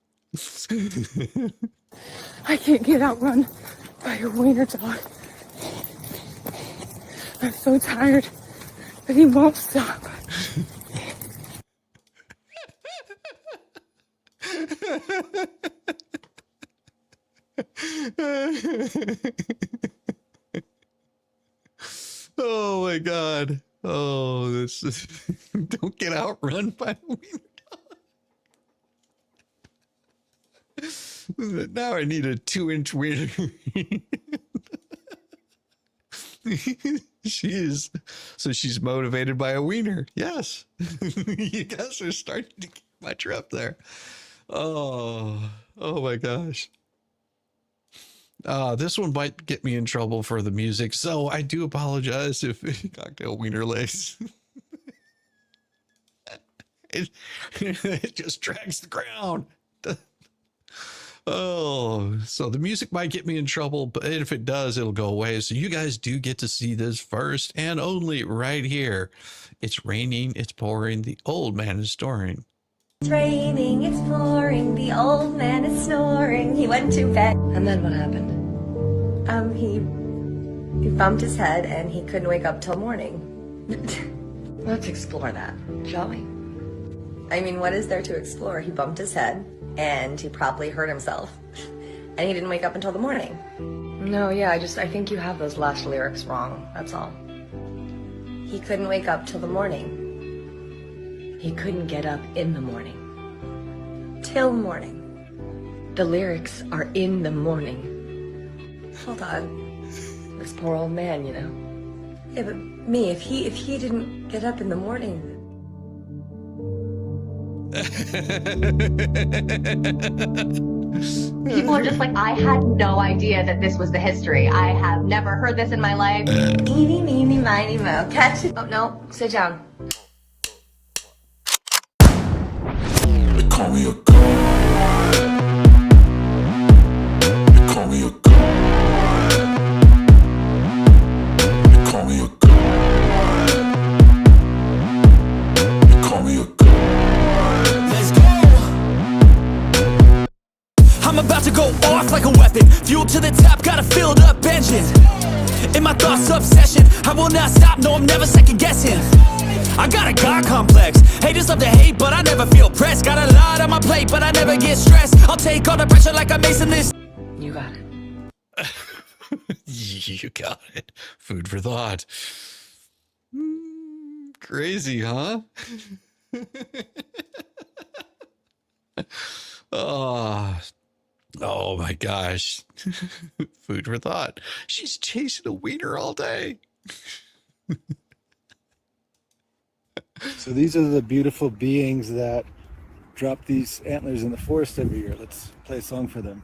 I can't get outrun by a wiener dog. I'm so tired, but he won't stop. Oh my God. Oh, this is don't get outrun by a wiener dog. Now I need a 2-inch wiener. She's motivated by a wiener. Yes. You guys are starting to get much up there. Oh my gosh. This one might get me in trouble for the music, so I do apologize if cocktail wiener legs. It just drags the ground. Oh, so the music might get me in trouble, but if it does, it'll go away. So you guys do get to see this first and only right here. It's raining, it's pouring, the old man is snoring. It's raining, it's pouring, the old man is snoring. He went to bed. And then what happened? He bumped his head and he couldn't wake up till morning. Let's explore that, shall we? I mean, what is there to explore? He bumped his head and he probably hurt himself. And he didn't wake up until the morning. No, yeah, I think you have those last lyrics wrong, that's all. He couldn't wake up till the morning. He couldn't get up in the morning. Till morning. The lyrics are in the morning. Hold on. This poor old man, you know. Yeah, but me, if he didn't get up in the morning. People are just like, I had no idea that this was the history. I have never heard this in my life. Eeny, meeny, miny, mo. Catch it. Oh, no, sit down. They call me a god. They call me a god. They call me a god. They call me a god. Let's go. I'm about to go off like a weapon. Fuel to the top, got a filled up engine. In my thoughts, obsession. I will not stop, no, I'm never second guessing. I got a God complex. Haters love to hate, but I never feel pressed. Got a lot on my plate, but I never get stressed. I'll take all the pressure like I'm Mason this. You got it. You got it. Food for thought. Crazy, huh? Oh my gosh. Food for thought. She's chasing a wiener all day. So these are the beautiful beings that drop these antlers in the forest every year. Let's play a song for them.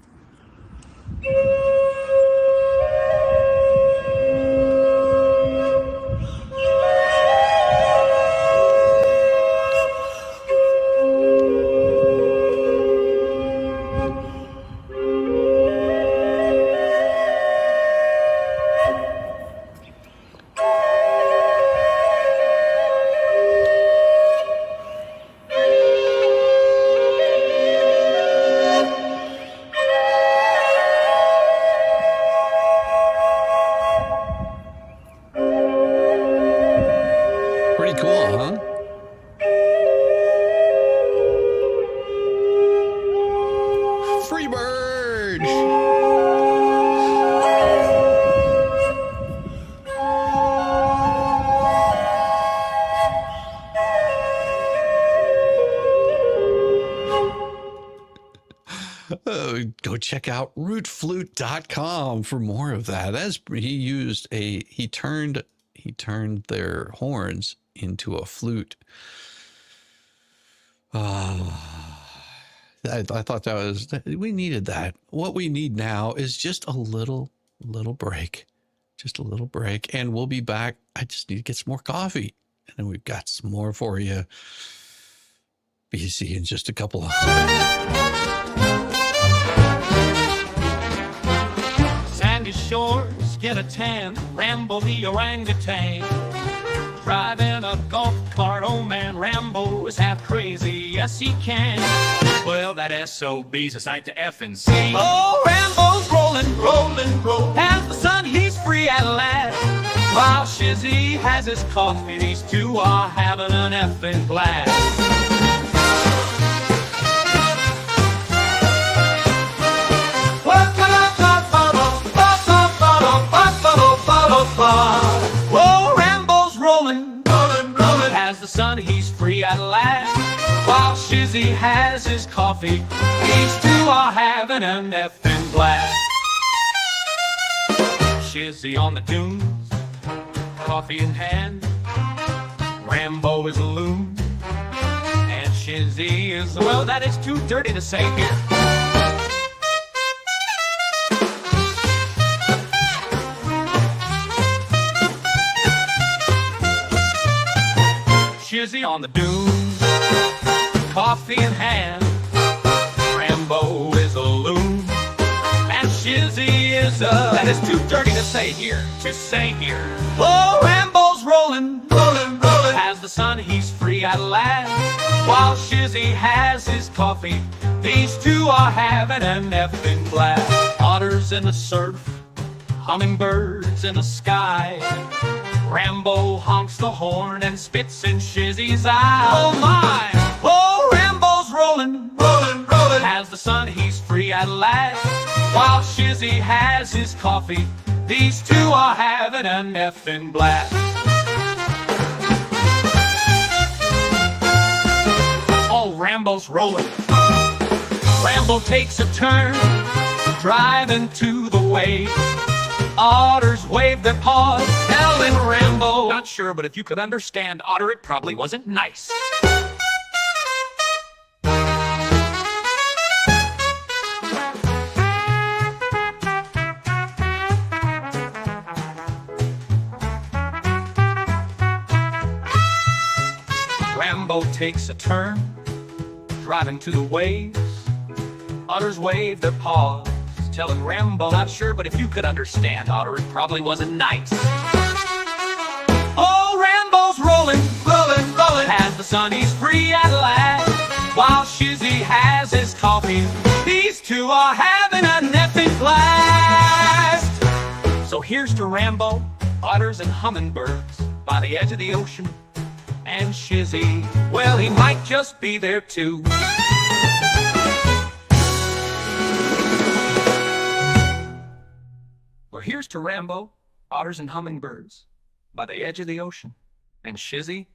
Go check out rootflute.com for more of that. As he turned their horns into a flute. I thought we needed that. What we need now is just a little break, and we'll be back. I just need to get some more coffee, and then we've got some more for you. BC in just a couple of. Sandy shores, get a tan, Rambo the orangutan. driving a golf cart. Oh man, Rambo is half crazy, yes he can. Well, that SOB's assigned to F and C. Oh, Rambo's rolling, rolling, rolling. As the sun, he's free at last. While Shizzy has his coffee, these two are having an effing blast. Whoa, Rambo's rolling, rolling, rolling. As the sun, he's free at last. While Shizzy has his coffee, these two are having an effing blast. Shizzy on the dunes, coffee in hand. Rambo is a loon, and Shizzy is, well, that is too dirty to say here. Shizzy on the dunes, coffee in hand. Rambo is a loon, and Shizzy is that is too dirty to say here, Oh, Rambo's rolling, rolling, rolling. As the sun, he's free at last. While Shizzy has his coffee, these two are having an effing blast. Otters in the surf, hummingbirds in the sky. Rambo honks the horn and spits in Shizzy's eye. Oh my! Oh, Rambo's rolling, rolling, rolling. As the sun, he's free at last. While Shizzy has his coffee, these two are having an effing blast. Oh, Rambo's rolling. Rambo takes a turn, driving to the wave. Otters wave their paws, telling Rambo, not sure, but if you could understand, Otter, it probably wasn't nice. Rambo takes a turn, driving to the waves. Otters wave their paws, telling Rambo, not sure, but if you could understand, Otter, it probably wasn't nice. Oh, Rambo's rolling, rolling, rolling. As the sun, he's free at last. While Shizzy has his coffee, these two are having a effing blast. So here's to Rambo, otters and hummingbirds by the edge of the ocean. And Shizzy, well, he might just be there too. Well, here's to Rambo, otters and hummingbirds by the edge of the ocean. And Shizzy,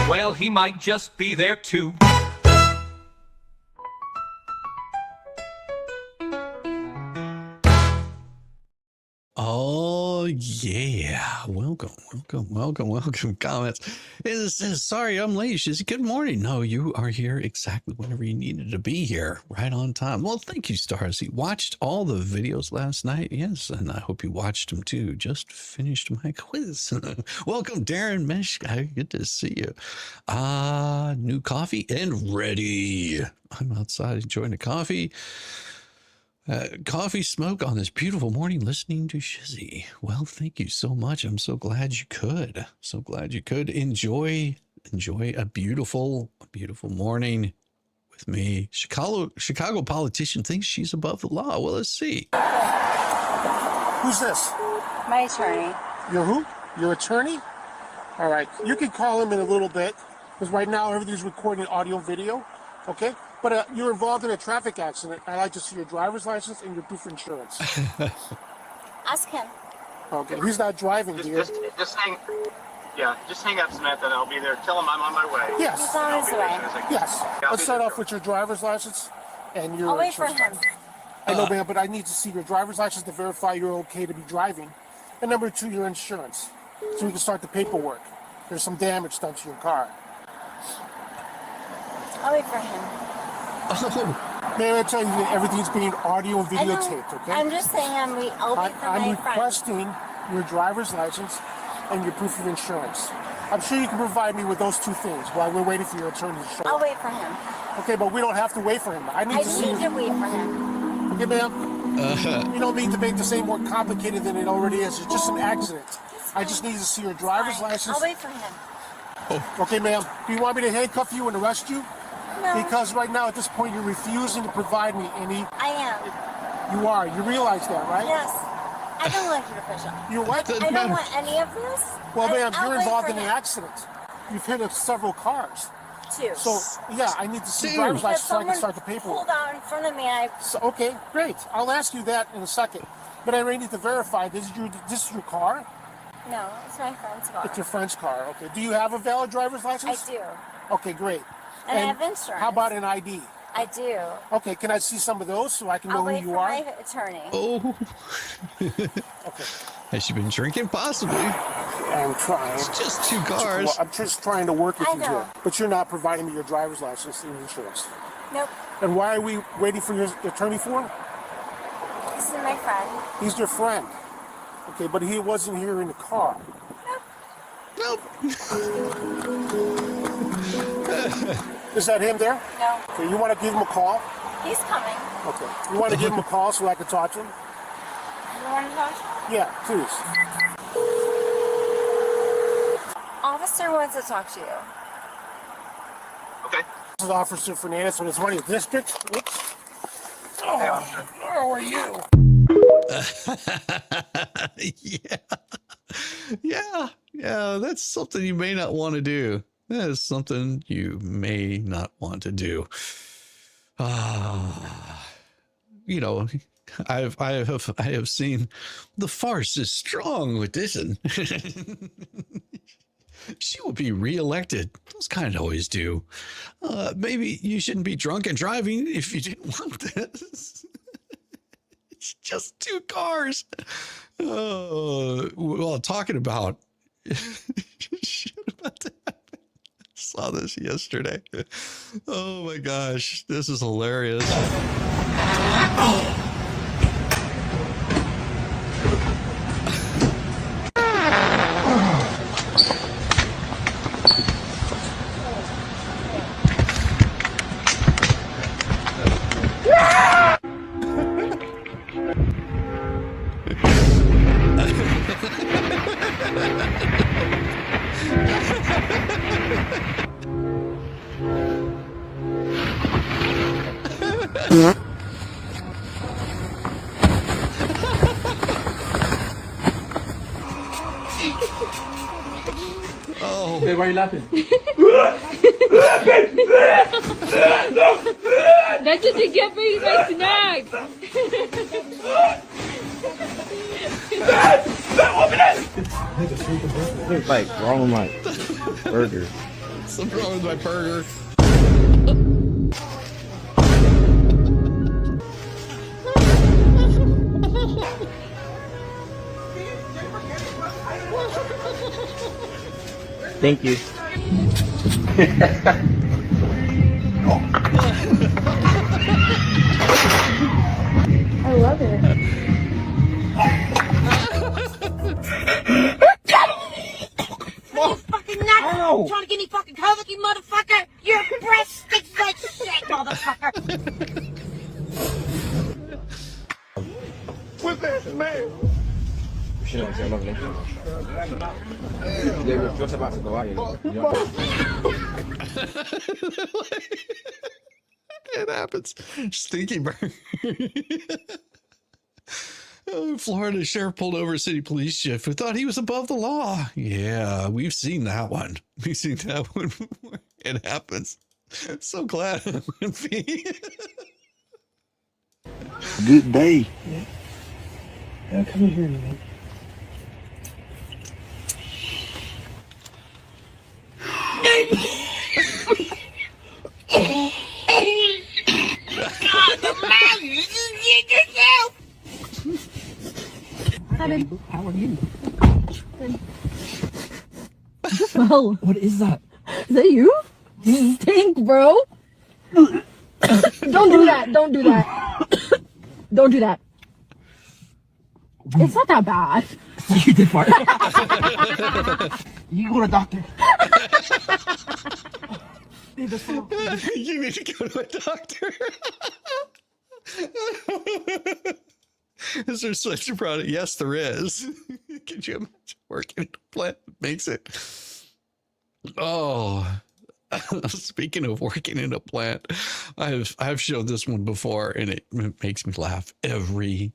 well, he might just be there too. Oh, yeah. Welcome, comments. It says, sorry, I'm late. Shizzy, good morning. No, you are here exactly whenever you needed to be here, right on time. Well, thank you, Starsy. Watched all the videos last night. Yes, and I hope you watched them too. Just finished my quiz. Welcome, Darren Mesh. Good to see you. New coffee and ready. I'm outside enjoying the coffee. Coffee smoke on this beautiful morning listening to Shizzy. Well, thank you so much. I'm so glad you could. So glad you could enjoy a beautiful morning with me. Chicago politician thinks she's above the law. Well, let's see. Who's this? My attorney. You're who? Your attorney? All right. You can call him in a little bit, because right now everything's recording audio, video. Okay? But you're involved in a traffic accident. I'd like to see your driver's license and your proof of insurance. Ask him. Okay, he's not driving here. Just hang up, Samantha, and I'll be there. Tell him I'm on my way. Yes. He's on his way. Yes. Let's start off with your driver's license and your I'll wait for insurance. him. I know, ma'am, but I need to see your driver's license to verify you're okay to be driving. And number 2, your insurance, so we can start the paperwork. There's some damage done to your car. I'll wait for him. May I tell you that everything's being audio and videotaped, okay? I'm just saying I'll wait for my I'm friend. requesting your driver's license and your proof of insurance. I'm sure you can provide me with those 2 things while we're waiting for your attorney to show I'll up. wait for him. Okay, but we don't have to wait for him. I need to see to wait for him. Okay, ma'am? You don't need to make this any more complicated than it already is. It's just an accident. I just need to see your driver's license. I'll wait for him. Okay, ma'am. Do you want me to handcuff you and arrest you? No. Because right now, at this point, you're refusing to provide me any. I am. You are. You realize that, right? Yes. I don't like your official. You're what? I don't want any of this. Well, ma'am, I'll you're wait involved for in an him. accident. You've hit several cars. Two. So, yeah, I need to see Dude. driver's If license so I can someone start the paperwork. pulled out in front of me, So, okay, great. I'll ask you that in a second. But I really need to verify, this is your car? No, it's my friend's car. It's your friend's car, okay. Do you have a valid driver's I license? do. Okay, great. And I have insurance. How about an ID? I do. Okay, can I see some of those so I can know I'll who wait you for are? my attorney. Oh. Okay. Has she been drinking? Possibly. I'm trying. It's just 2 cars. I'm just trying to work with I you know. here. But you're not providing me your driver's license and insurance. Nope. And why are we waiting for your attorney for? This is my friend. He's your friend. Okay, but he wasn't here in the car. Nope. Is that him there? No. Okay, you want to give him a call? He's coming. Okay. You want to give him a call so I can talk to him? You want to talk? Yeah, please. Officer wants to talk to you. Okay. This is Officer Fernandez from the 20th District. Oops. Oh, how are you? Yeah, that's something you may not want to do. That is something you may not want to do. You know, I have seen the farce is strong with this one. She will be reelected. Those kind of always do. Maybe you shouldn't be drunk and driving if you didn't want this. It's just 2 cars. Well, talking about shit about to happen. I saw this yesterday. Oh my gosh, this is hilarious. Oh. Hey, why are you laughing? That's what you get for eating my snacks. What's like wrong with my burger? Something wrong with my burger. Thank you. I love it. Fucking nuts! Ow. Trying to get me fucking COVID, you motherfucker! Your breath stinks like shit, motherfucker! What's that, man? Shit, I'm lovely. They were just about to go out, you know. It happens. Stinky burger. Florida sheriff pulled over a city police chief who thought he was above the law. Yeah, we've seen that one. We've seen that one before. It happens. So glad it would be. Good day. Yeah, come in here, man. How are you? Well, what is that? Is that you? You stink, bro. Don't do that. Don't do that. Don't do that. It's not that bad. You did fart. You go to a doctor. You need to go to a doctor. Is there such a product? Yes, there is. Could you imagine working in a plant that makes it? Oh, speaking of working in a plant, I've showed this one before, and it makes me laugh every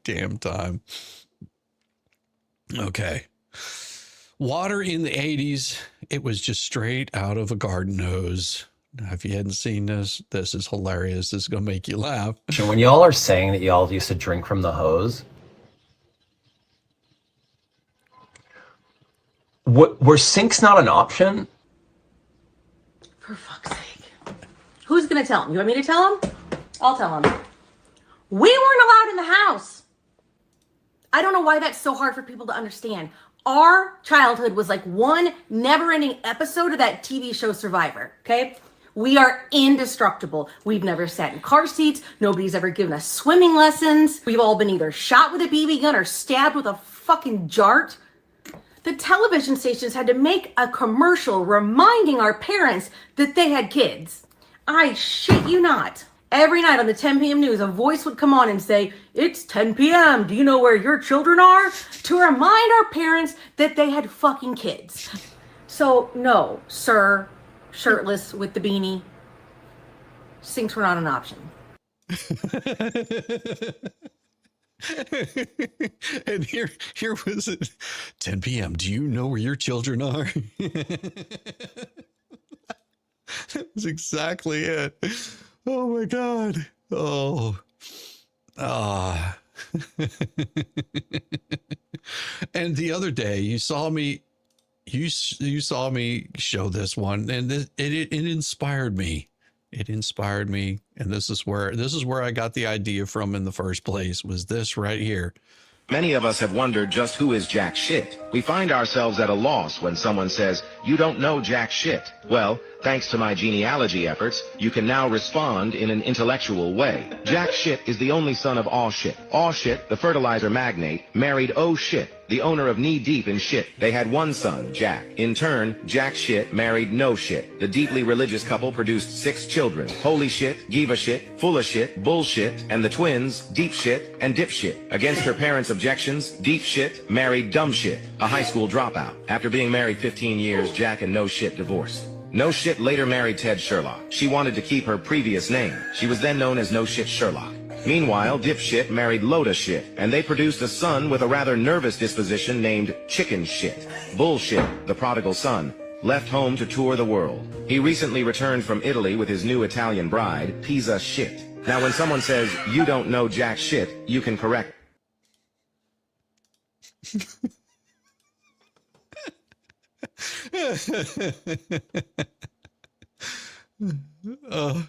damn time. Okay. Water in the 80s, it was just straight out of a garden hose. Now, if you hadn't seen this, this is hilarious. This is going to make you laugh. So when y'all are saying that y'all used to drink from the hose, were sinks not an option? For fuck's sake. Who's gonna tell him? You want me to tell him? I'll tell him. We weren't allowed in the house. I don't know why that's so hard for people to understand. Our childhood was like one never-ending episode of that TV show Survivor, okay? We are indestructible. We've never sat in car seats. Nobody's ever given us swimming lessons. We've all been either shot with a BB gun or stabbed with a fucking jart. The television stations had to make a commercial reminding our parents that they had kids. I shit you not. Every night on the 10 p.m. news, a voice would come on and say, "It's 10 p.m. Do you know where your children are?" To remind our parents that they had fucking kids. So, no, sir, shirtless with the beanie, sinks were not an option. And here was it. 10 p.m. Do you know where your children are? That's exactly it. Oh my God. Oh. Ah. And the other day you saw me show this one, and it inspired me. It inspired me, and this is where I got the idea from in the first place, was this right here. Many of us have wondered just who is jack shit. We find ourselves at a loss when someone says, "You don't know jack shit." Well, thanks to my genealogy efforts, you can now respond in an intellectual way. Jack Shit is the only son of Aw Shit. Aw Shit, the fertilizer magnate, married Oh Shit, the owner of Knee Deep in Shit. They had one son, Jack. In turn, Jack Shit married No Shit. The deeply religious couple produced 6 children: Holy Shit, Giva Shit, Full of Shit, Bullshit, and the twins, Deep Shit and Dip Shit. Against her parents' objections, Deep Shit married Dumb Shit, a high school dropout. After being married 15 years, Jack and No Shit divorced. No Shit later married Ted Sherlock. She wanted to keep her previous name. She was then known as No Shit Sherlock. Meanwhile, Dipshit married Loda Shit, and they produced a son with a rather nervous disposition named Chicken Shit. Bullshit, the prodigal son, left home to tour the world. He recently returned from Italy with his new Italian bride, Pizza Shit. Now when someone says, "You don't know jack shit," you can correct. Oh.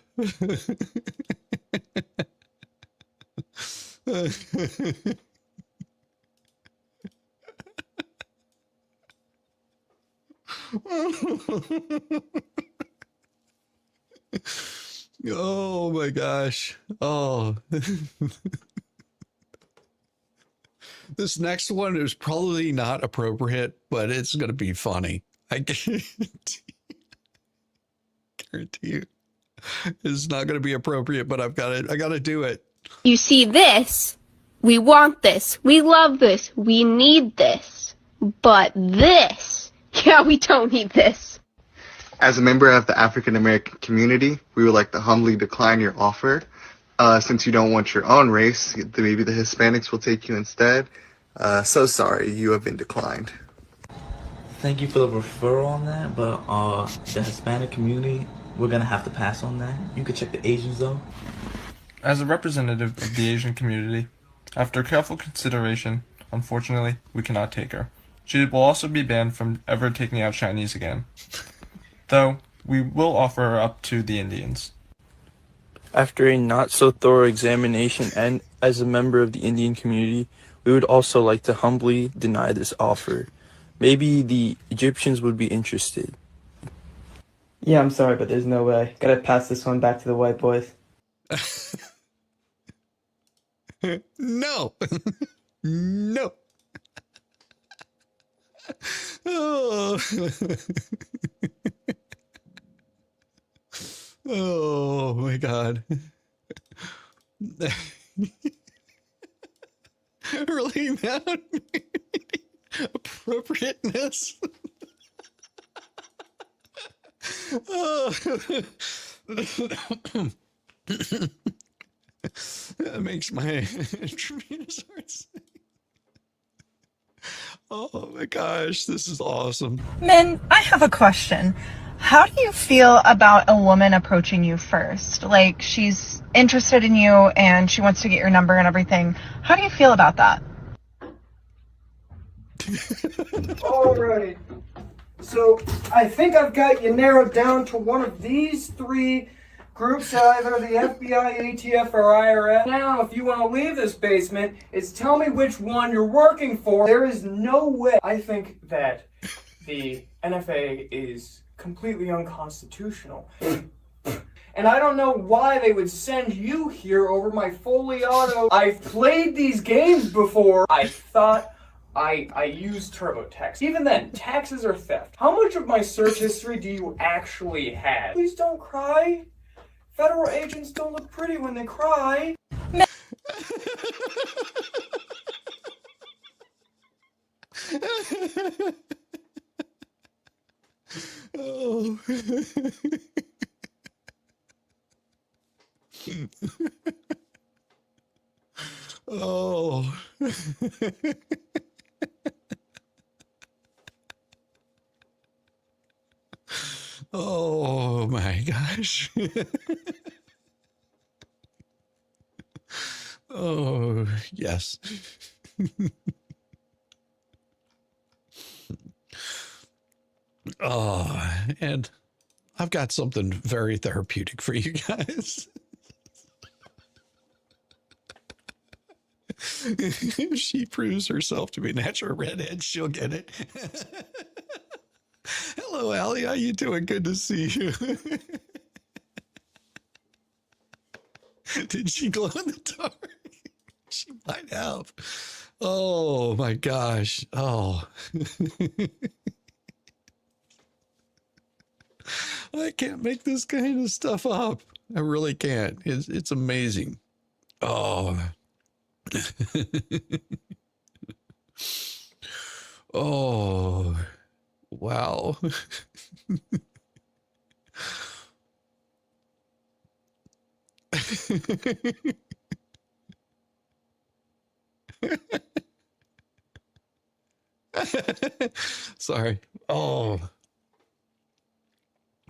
Oh my gosh. Oh. This next one is probably not appropriate, but it's going to be funny. I guarantee you. It's not going to be appropriate, but I got to do it. You see this, we want this, we love this, we need this, but this, yeah, we don't need this. As a member of the African American community, we would like to humbly decline your offer. Since you don't want your own race, maybe the Hispanics will take you instead. So sorry, you have been declined. Thank you for the referral on that, but the Hispanic community, we're gonna have to pass on that. You could check the Asians though. As a representative of the Asian community, after careful consideration, unfortunately, we cannot take her. She will also be banned from ever taking out Chinese again. Though, we will offer her up to the Indians. After a not-so-thorough examination and as a member of the Indian community, we would also like to humbly deny this offer. Maybe the Egyptians would be interested. Yeah, I'm sorry, but there's no way. Gotta pass this one back to the white boys. No. No. Oh. Oh my God. Really, man? Appropriateness. That makes my tremendous heart sing. Oh my gosh, this is awesome. Min, I have a question. How do you feel about a woman approaching you first? Like, she's interested in you and she wants to get your number and everything. How do you feel about that? All right. So I think I've got you narrowed down to one of these three groups, either the FBI, ATF, or IRS. Now, if you want to leave this basement, it's tell me which one you're working for. There is no way. I think that the NFA is completely unconstitutional. And I don't know why they would send you here over my fully auto. I've played these games before. I thought I used TurboTax. Even then, taxes are theft. How much of my search history do you actually have? Please don't cry. Federal agents don't look pretty when they cry. Oh. Oh. Oh my gosh. Oh, yes. Oh, and I've got something very therapeutic for you guys. If she proves herself to be a natural redhead, she'll get it. Hello, Allie. How you doing? Good to see you. Did she glow in the dark? She might have. Oh my gosh. Oh. I can't make this kind of stuff up. I really can't. It's amazing. Oh. Oh. Wow. Sorry. Oh.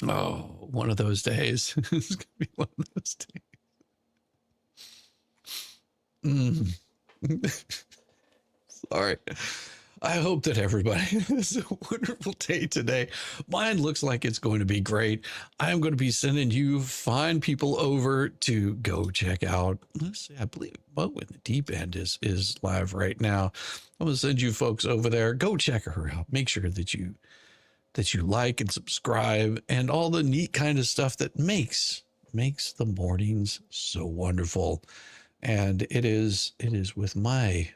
Oh, one of those days. It's gonna be one of those days. Sorry. I hope that everybody has a wonderful day today. Mine looks like it's going to be great. I'm going to be sending you fine people over to go check out. Let's see, I believe Mo in the Deep End is live right now. I'm going to send you folks over there. Go check her out. Make sure that you like and subscribe and all the neat kind of stuff that makes the mornings so wonderful. And it is with my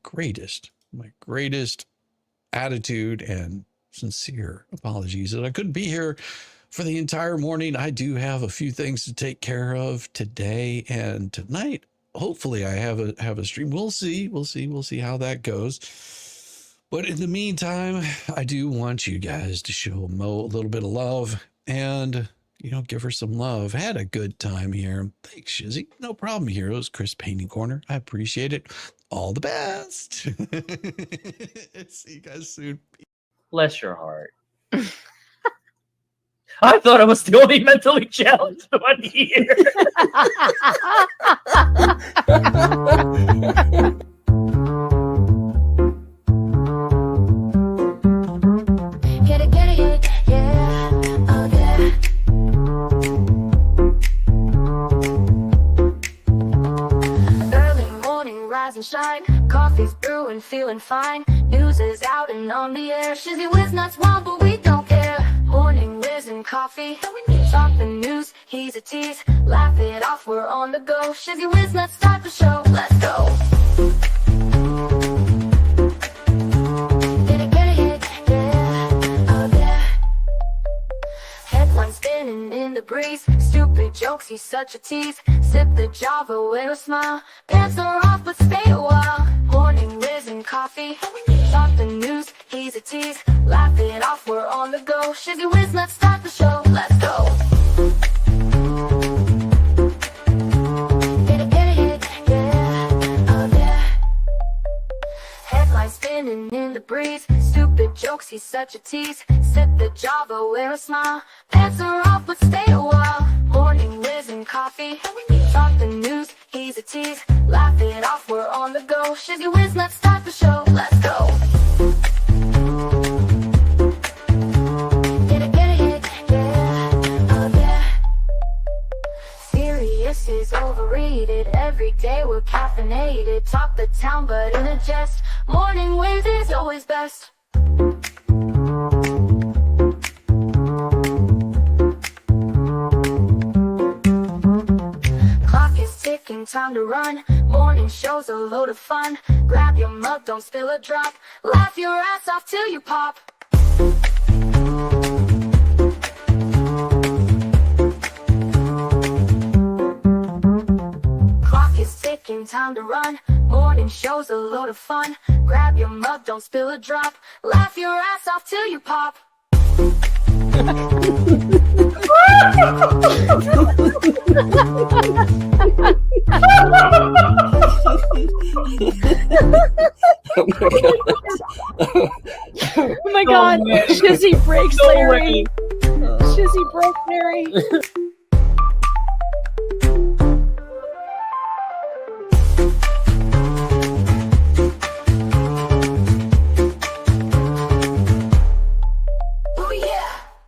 greatest attitude and sincere apologies that I couldn't be here for the entire morning. I do have a few things to take care of today and tonight. Hopefully I have a stream. We'll see how that goes. But in the meantime, I do want you guys to show Mo a little bit of love and, give her some love. Had a good time here. Thanks, Shizzy. No problem, heroes. Chris Painting Corner. I appreciate it. All the best. See you guys soon. Bless your heart. I thought I was the only mentally challenged one here. And shine, coffee's brewing, feeling fine. News is out and on the air. Shizzy Whiz nuts wild, but we don't care. Morning Whiz and Coffee. Talk the news, he's a tease. Laugh it off, we're on the go. Shizzy Whiz nuts, start the show. Let's go. Get it, yeah, oh yeah. Headlines spinning in the breeze. Stupid jokes, he's such a tease. Sip the Java with a smile. Pants are off, but stay a while. Morning Whiz and Coffee. Talk the news, he's a tease. Laugh it off, we're on the go. Shizzy Whiz, let's start the show. spinning in the breeze. Stupid jokes, he's such a tease. Sip the Java, wear a smile. Pants are off, but stay a while. Morning Whiz and Coffee. Talk the news, he's a tease. Laugh it off, we're on the go. Shizzy Whiz, let's start the show. Let's go. Get it, yeah. Oh yeah. Serious is overrated. Every day we're caffeinated. Talk the town, but in a jest. Morning Whiz is always best. Clock is ticking, time to run. Morning show's a load of fun. Grab your mug, don't spill a drop. Laugh your ass off till you pop. Clock is ticking, time to run. Morning show's a load of fun. Grab your mug, don't spill a drop. Laugh your ass off till you pop. Oh my god, Shizzy breaks Larry. Shizzy broke Larry.